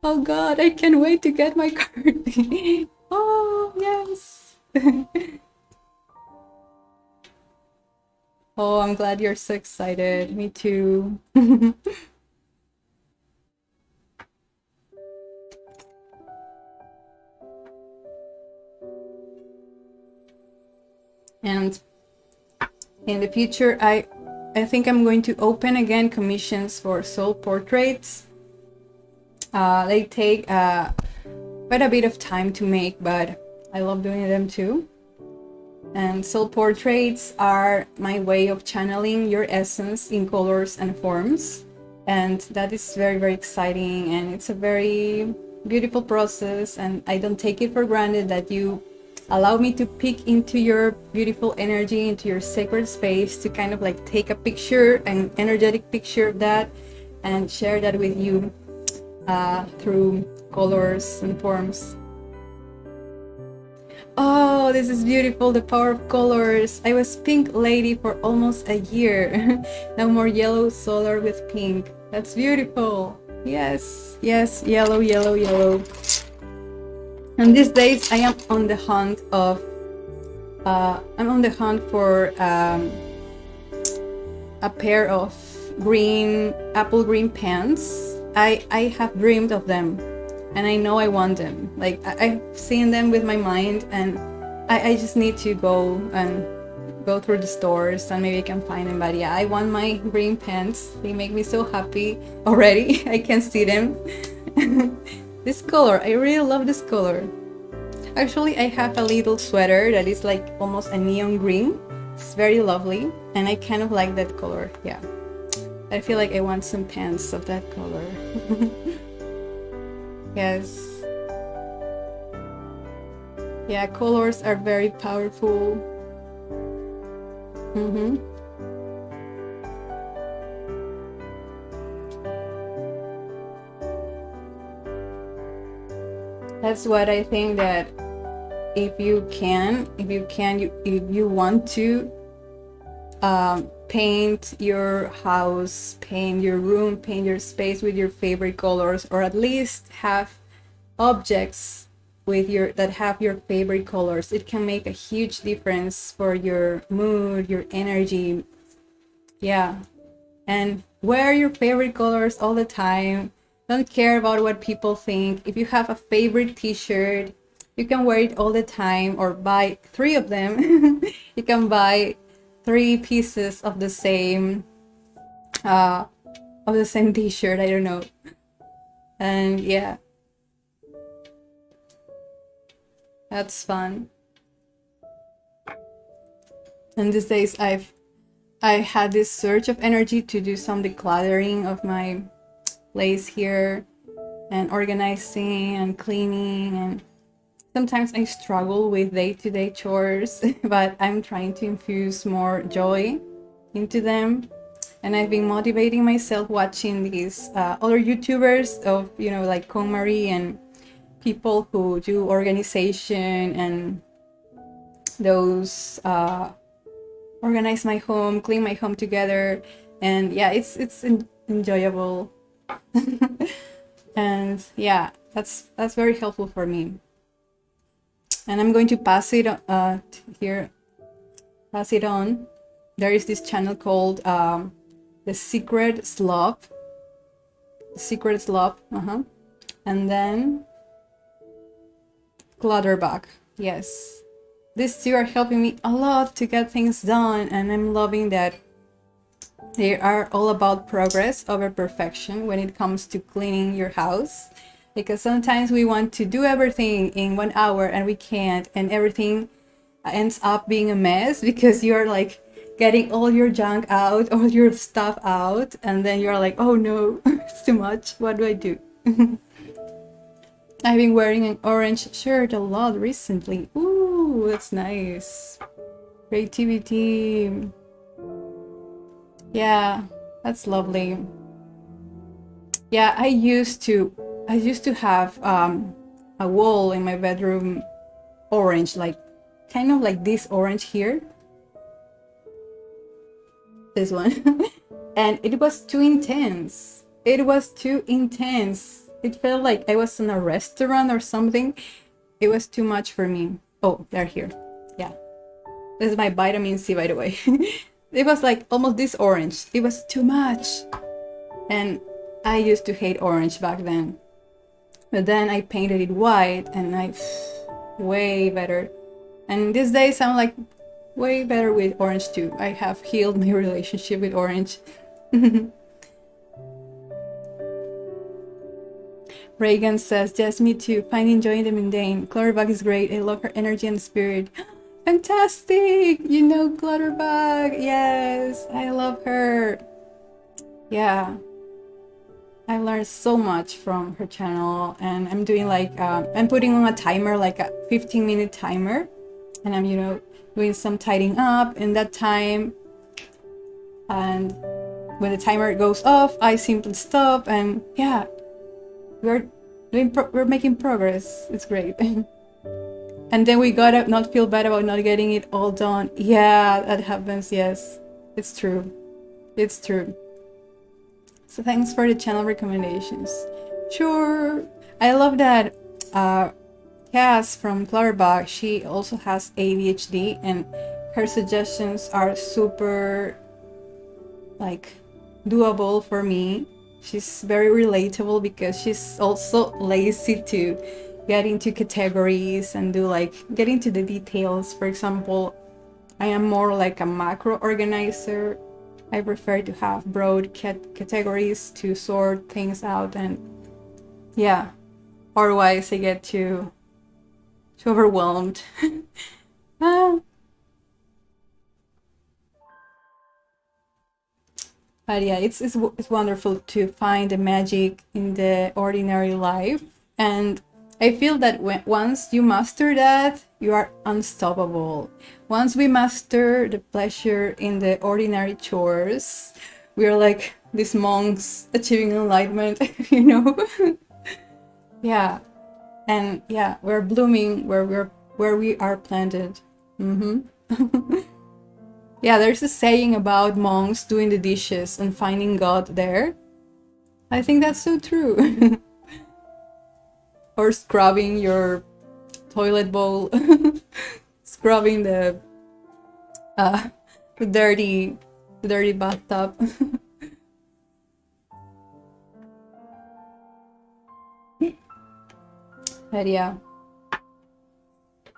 Oh God, I can't wait to get my card. Oh yes. Oh, I'm glad you're so excited. Me too. And in the future, I think I'm going to open again commissions for soul portraits. They take quite a bit of time to make, but I love doing them too. And soul portraits are my way of channeling your essence in colors and forms, and that is very, very exciting, and it's a very beautiful process, and I don't take it for granted that you allow me to peek into your beautiful energy, into your sacred space, to kind of like take a picture, an energetic picture of that, and share that with you through colors and forms. Oh, this is beautiful, the power of colors. I was pink lady for almost a year. No more yellow solar with pink. That's beautiful. Yes, yes, yellow, yellow, yellow. And these days I am on the hunt of for a pair of apple green pants. I have dreamed of them, and I know I want them. Like I've seen them with my mind, and I just need to go through the stores, and maybe I can find them. But yeah, I want my green pants. They make me so happy already. I can see them. This color, I really love this color. Actually, I have a little sweater that is like almost a neon green. It's very lovely, and I kind of like that color. Yeah, I feel like I want some pants of that color. Yes. Yeah, colors are very powerful. That's what I think, that if you want to paint your house, paint your room, paint your space with your favorite colors, or at least have objects that have your favorite colors, it can make a huge difference for your mood, your energy. Yeah. And wear your favorite colors all the time. Don't care about what people think. If you have a favorite t-shirt, you can wear it all the time, or buy 3 of them. You can buy 3 pieces of the same t-shirt, I don't know. And yeah, that's fun. And these days I had this surge of energy to do some decluttering of my place here, and organizing and cleaning, and sometimes I struggle with day-to-day chores, but I'm trying to infuse more joy into them. And I've been motivating myself watching these other YouTubers of, like KonMari, and people who do organization, and those organize my home, clean my home together. And yeah, it's enjoyable. And yeah, that's very helpful for me. And I'm going to pass it on. There is this channel called The Secret Sloth. And then Clutterbuck. Yes, these 2 are helping me a lot to get things done, and I'm loving that they are all about progress over perfection when it comes to cleaning your house. Because sometimes we want to do everything in 1 hour, and we can't, and everything ends up being a mess because you're like getting all your junk out, all your stuff out, and then you're like, oh no, it's too much, what do I do? I've been wearing an orange shirt a lot recently. Ooh, that's nice. Creativity. Yeah, that's lovely. Yeah, I used to have a wall in my bedroom orange, like kind of like this orange here. This one. And it was too intense. It was too intense. It felt like I was in a restaurant or something. It was too much for me. Oh, they're here. Yeah. This is my vitamin C, by the way. It was like almost this orange. It was too much. And I used to hate orange back then. But then I painted it white and way better. And these days I'm like way better with orange too. I have healed my relationship with orange. Reagan says, yes, me too. Finding joy in the mundane. Clutterbuck is great. I love her energy and spirit. Fantastic! You know Clutterbuck. Yes, I love her. Yeah. I learned so much from her channel, and I'm doing like, I'm putting on a timer, like a 15-minute timer. And I'm, doing some tidying up in that time. And when the timer goes off, I simply stop, and yeah, we're making progress. It's great. And then we gotta not feel bad about not getting it all done. Yeah, that happens. Yes, it's true. It's true. So thanks for the channel recommendations. Sure. I love that Cass from Clutterbuck, she also has ADHD, and her suggestions are super like doable for me. She's very relatable because she's also lazy to get into categories and get into the details. For example, I am more like a macro organizer. I prefer to have broad categories to sort things out, and yeah, otherwise I get too overwhelmed. But yeah, it's wonderful to find the magic in the ordinary life, and I feel that once you master that, you are unstoppable. Once we master the pleasure in the ordinary chores, we are like these monks achieving enlightenment, Yeah, and yeah, we're blooming where we are planted. Yeah, there's a saying about monks doing the dishes and finding God there. I think that's so true. Or scrubbing your toilet bowl, scrubbing the dirty bathtub. But yeah.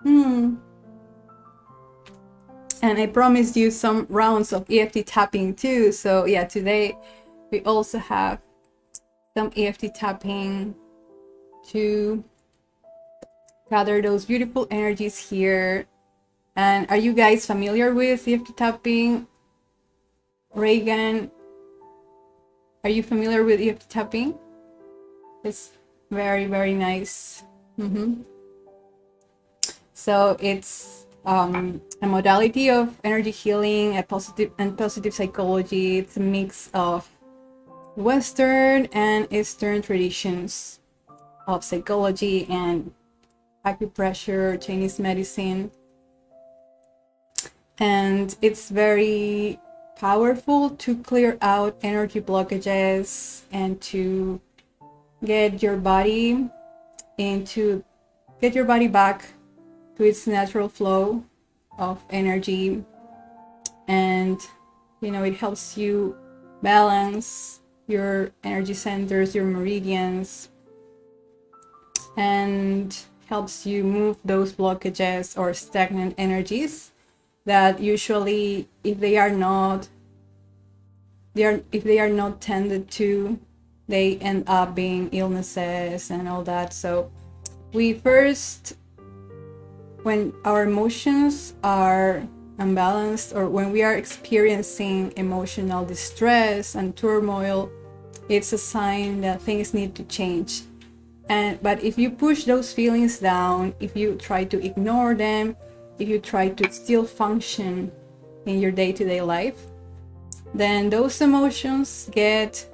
And I promised you some rounds of EFT tapping too. So yeah, today we also have some EFT tapping to gather those beautiful energies here. And are you guys familiar with EFT tapping? Reagan, are you familiar with EFT tapping? It's very, very nice. So it's a modality of energy healing, a positive psychology. It's a mix of Western and Eastern traditions of psychology and acupressure, Chinese medicine. And it's very powerful to clear out energy blockages and to get your body back to its natural flow of energy. And it helps you balance your energy centers, your meridians, and helps you move those blockages or stagnant energies that usually, if they are not tended to, they end up being illnesses and all that. So when our emotions are unbalanced, or when we are experiencing emotional distress and turmoil, it's a sign that things need to change. But if you push those feelings down, if you try to ignore them, if you try to still function in your day-to-day life, then those emotions get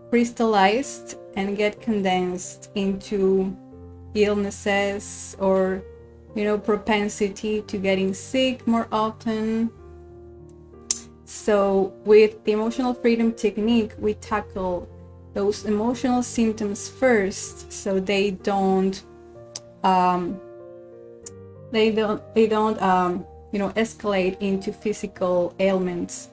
crystallized and get condensed into illnesses or, propensity to getting sick more often. So with the emotional freedom technique, we tackle those emotional symptoms first, so they don't escalate into physical ailments.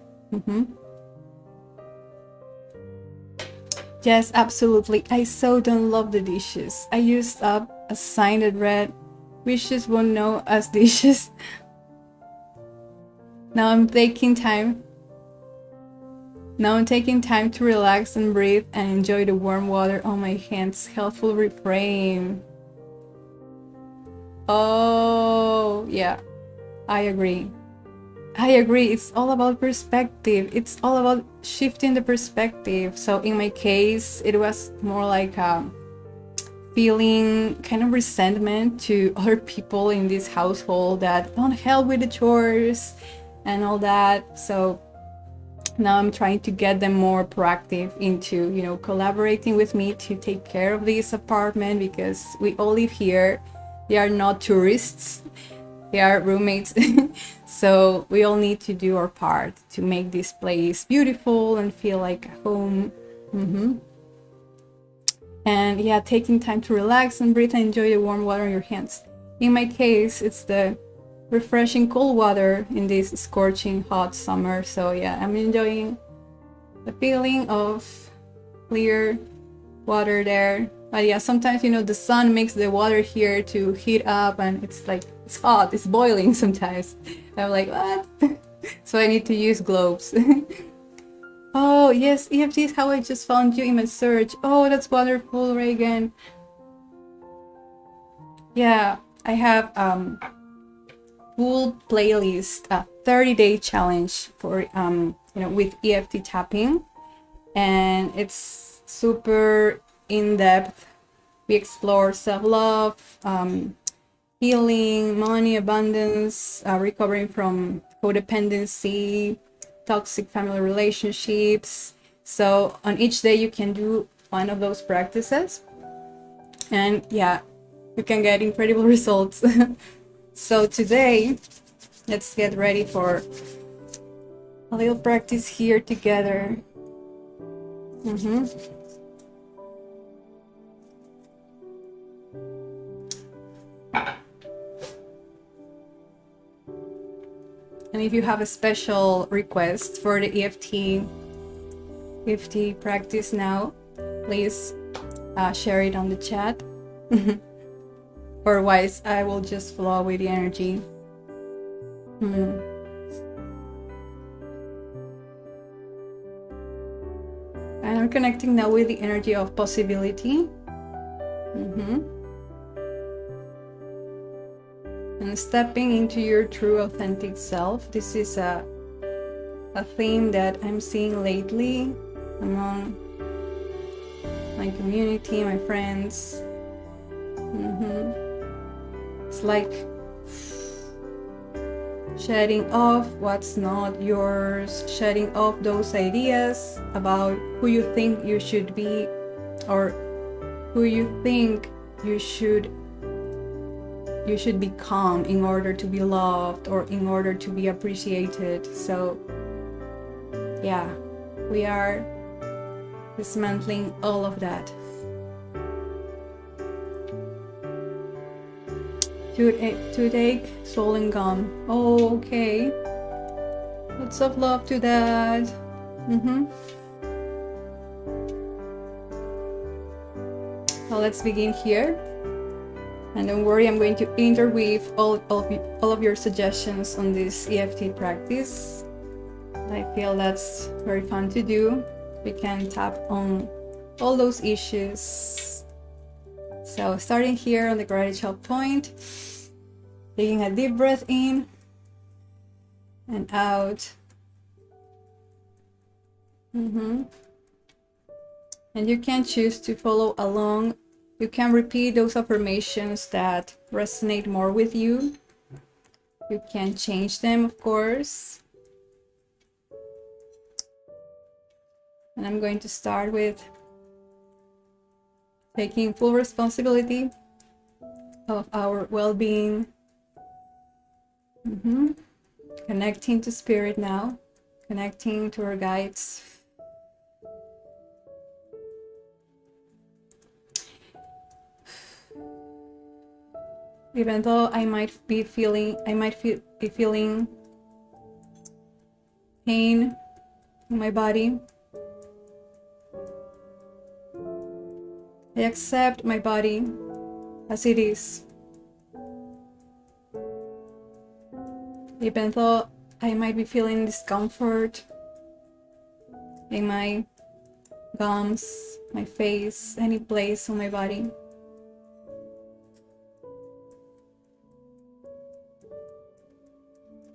Yes, absolutely. I so don't love the dishes. I used up a sign that read, "Wishes won't know as dishes." Now I'm taking time to relax and breathe and enjoy the warm water on my hands. Helpful refrain. Oh, yeah, I agree. It's all about perspective. It's all about shifting the perspective. So in my case, it was more like feeling kind of resentment to other people in this household that don't help with the chores and all that. So now I'm trying to get them more proactive into, collaborating with me to take care of this apartment, because we all live here. They are not tourists. They are roommates. So we all need to do our part to make this place beautiful and feel like home. And yeah, taking time to relax and breathe and enjoy the warm water on your hands. In my case, it's the refreshing cold water in this scorching hot summer. So yeah, I'm enjoying the feeling of clear water there. But yeah, sometimes the sun makes the water here to heat up, and it's like it's hot, it's boiling sometimes. I'm like, what? So I need to use gloves. Oh yes, EFT is how I just found you in my search. Oh, that's wonderful, Reagan. Yeah, I have full playlist, a 30-day challenge for with EFT tapping, and it's super in-depth. We explore self-love, healing, money, abundance, recovering from codependency, toxic family relationships. So on each day you can do one of those practices, and yeah, you can get incredible results. So today, let's get ready for a little practice here together. And if you have a special request for the EFT practice now, please share it on the chat. Otherwise, I will just flow with the energy. And I'm connecting now with the energy of possibility. And stepping into your true authentic self. This is a theme that I'm seeing lately among my community, my friends. It's like shedding off what's not yours, shedding off those ideas about who you think you should be, or who you think you should become in order to be loved or in order to be appreciated. So yeah, we are dismantling all of that. Toothache, swollen gum. Oh, okay. Lots of love to that. So let's begin here. And don't worry, I'm going to interweave all of your suggestions on this EFT practice. I feel that's very fun to do. We can tap on all those issues. So starting here on the gratitude point, taking a deep breath in and out. And you can choose to follow along You can repeat those affirmations that resonate more with you. You can change them, of course. And I'm going to start with taking full responsibility of our well-being. Connecting to spirit now, connecting to our guides. Even though I might be feeling pain in my body, I accept my body as it is. Even though I might be feeling discomfort in my gums, my face, any place on my body.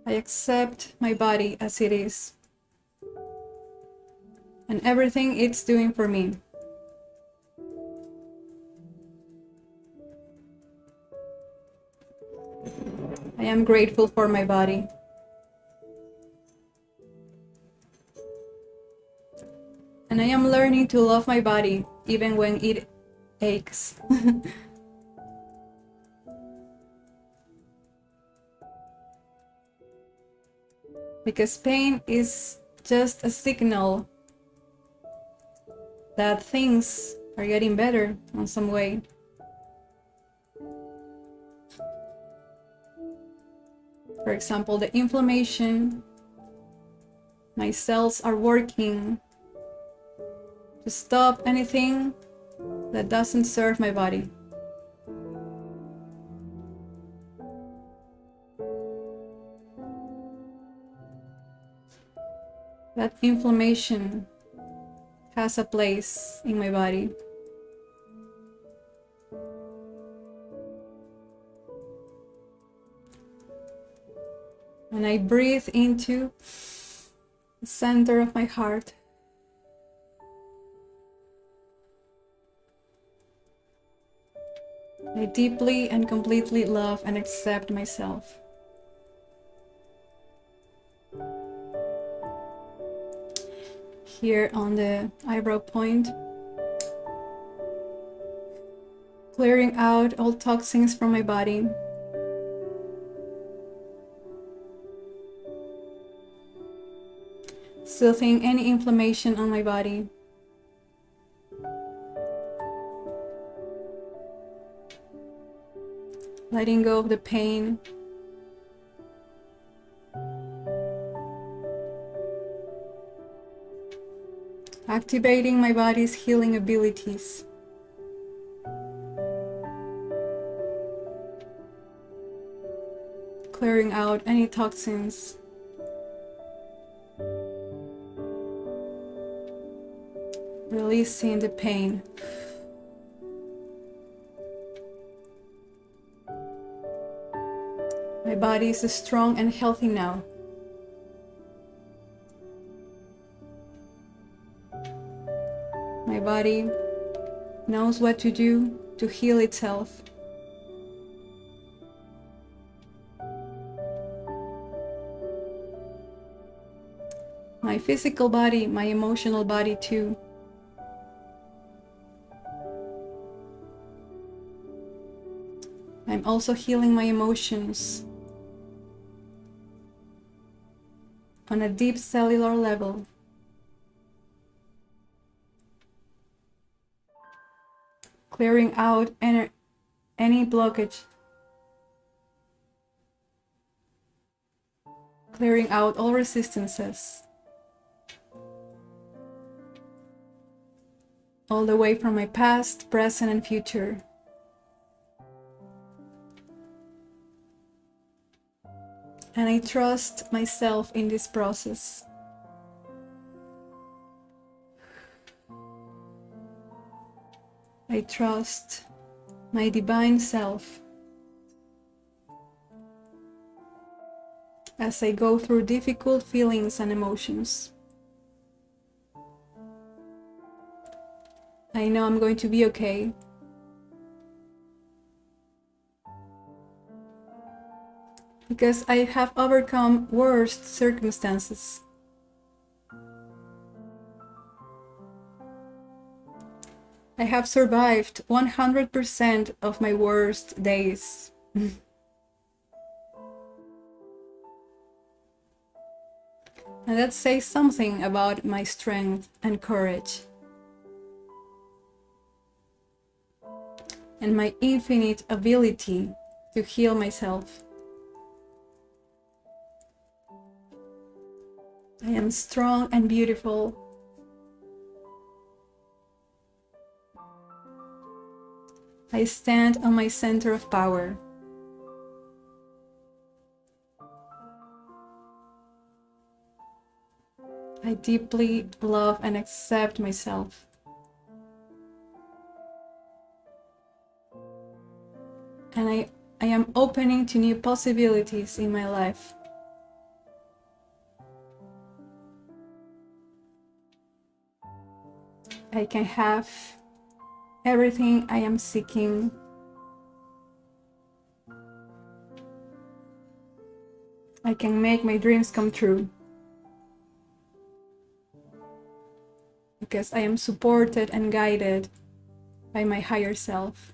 I accept my body as it is and everything it's doing for me. I am grateful for my body. And I am learning to love my body even when it aches. Because pain is just a signal that things are getting better in some way. For example, the inflammation, my cells are working to stop anything that doesn't serve my body. That inflammation has a place in my body. And I breathe into the center of my heart. I deeply and completely love and accept myself. Here on the eyebrow point, clearing out all toxins from my body. Soothing any inflammation on my body. Letting go of the pain. Activating my body's healing abilities. Clearing out any toxins. Releasing the pain. My body is strong and healthy now. My body knows what to do to heal itself. My physical body, my emotional body too. I'm also healing my emotions on a deep cellular level. Clearing out any blockage. Clearing out all resistances. All the way from my past, present, and future. And I trust myself in this process. I trust my divine self as I go through difficult feelings and emotions. I know I'm going to be okay. because I have overcome worst circumstances. I have survived 100% of my worst days. And that says something about my strength and courage. And my infinite ability to heal myself. I am strong and beautiful. I stand on my center of power. I deeply love and accept myself. And I am opening to new possibilities in my life. I can have everything I am seeking. I can make my dreams come true. Because I am supported and guided by my higher self.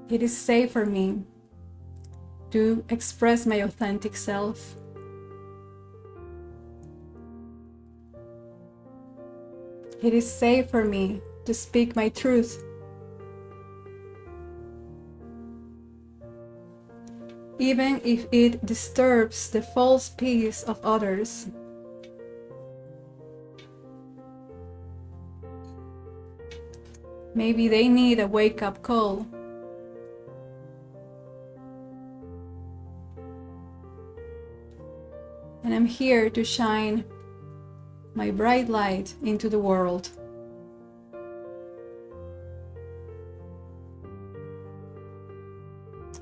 It is safe for me to express my authentic self. It is safe for me to speak my truth. Even if it disturbs the false peace of others. Maybe they need a wake-up call. And I'm here to shine my bright light into the world.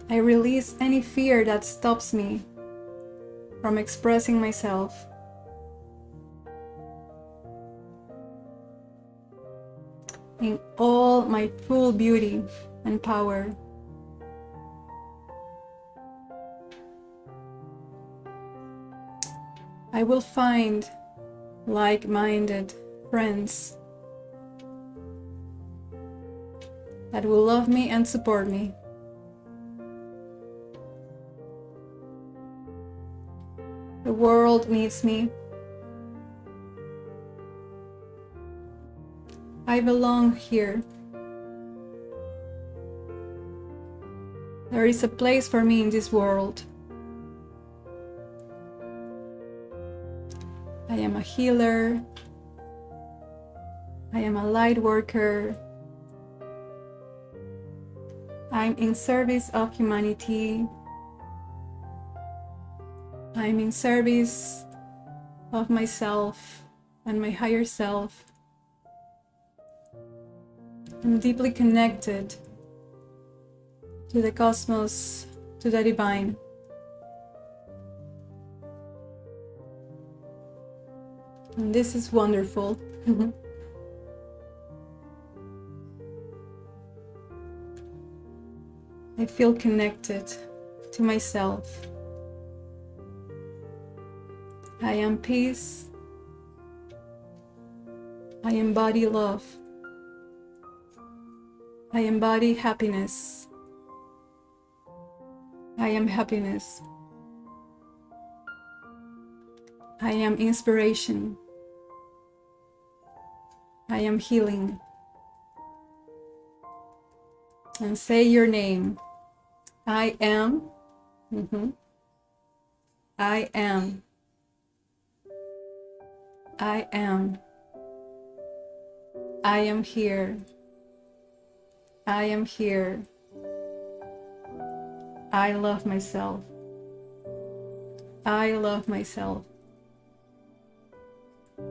I release any fear that stops me from expressing myself. In all my full beauty and power. I will find like-minded friends that will love me and support me. The world needs me. I belong here. There is a place for me in this world. I am a healer. I am a light worker. I'm in service of humanity. I'm in service of myself and my higher self. I'm deeply connected to the cosmos, to the divine. And this is wonderful. I feel connected to myself. I am peace. I embody love. I embody happiness. I am happiness. I am inspiration. I am healing. And say your name. I am. I am. I am. I am here. I am here. I love myself. I love myself.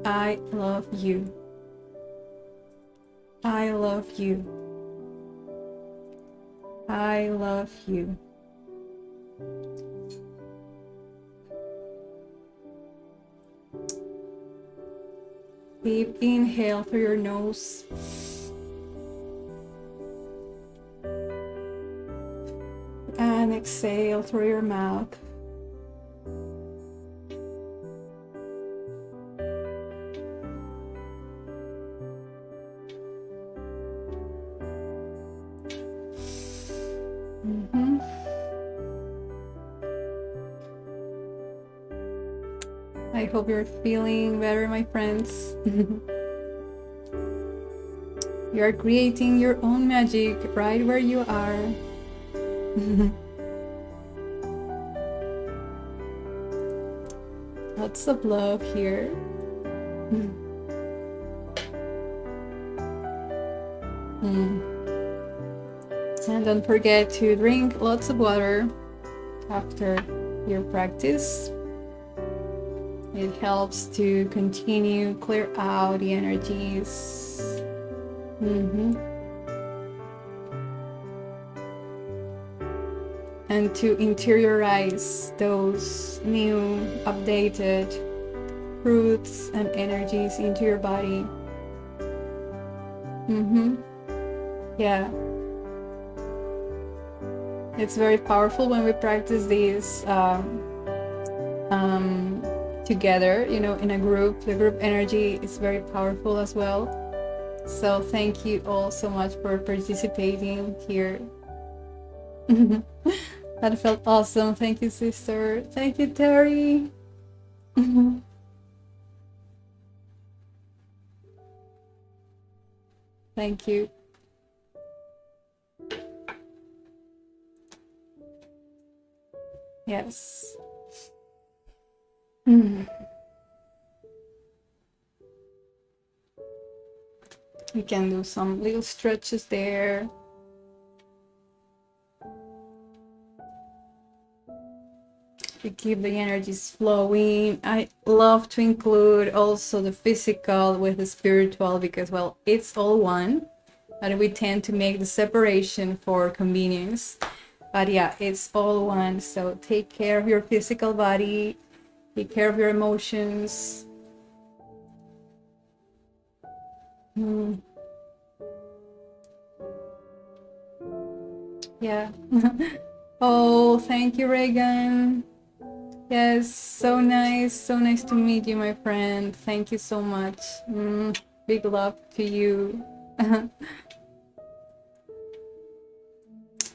I love you. I love you. I love you. Deep inhale through your nose. and exhale through your mouth. I hope you're feeling better, my friends. You are creating your own magic right where you are. Lots of love here. And don't forget to drink lots of water after your practice. It helps to continue clear out the energies. And to interiorize those new updated truths and energies into your body. Yeah. It's very powerful when we practice these together, you know, in a group. The group energy is very powerful as well. So thank you all so much for participating here. That felt awesome. Thank you, sister. Thank you, Terry. Thank you. Yes. We can do some little stretches there. To keep the energies flowing. I love to include also the physical with the spiritual because, well, it's all one, but we tend to make the separation for convenience. But yeah, it's all one. So take care of your physical body, take care of your emotions. Yeah. Oh, thank you, Reagan. Yes, so nice to meet you, my friend. Thank you so much. Big love to you.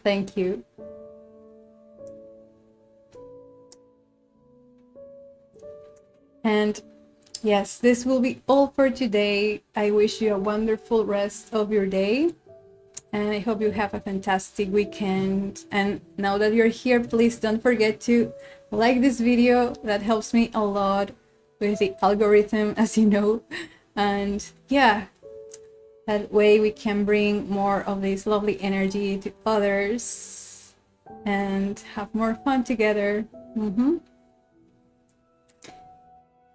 Thank you. And yes, this will be all for today. I wish you a wonderful rest of your day. And I hope you have a fantastic weekend. And now that you're here, please don't forget to like this video. That helps me a lot with the algorithm, as you know. And yeah, that way we can bring more of this lovely energy to others and have more fun together.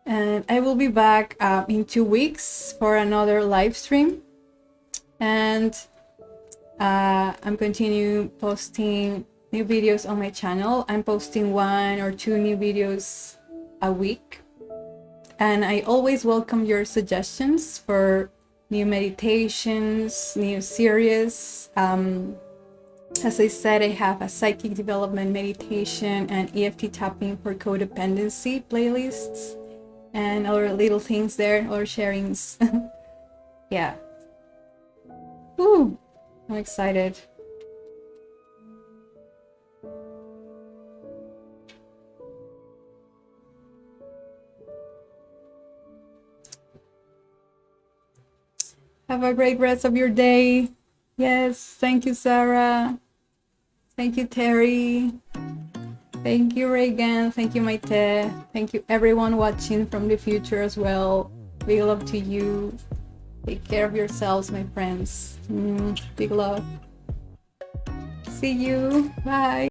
And I will be back in 2 weeks for another live stream. And I'm continue posting new videos on my channel. I'm posting 1 or 2 new videos a week. And I always welcome your suggestions for new meditations, new series. As I said, I have a psychic development meditation and EFT tapping for codependency playlists and other little things there, or sharings. Yeah. Woo! I'm excited. Have a great rest of your day. Yes, thank you, Sarah. Thank you, Terry. Thank you, Reagan. Thank you, Maite. Thank you, everyone watching from the future as well. Big love to you. Take care of yourselves, my friends. Big love. See you. Bye.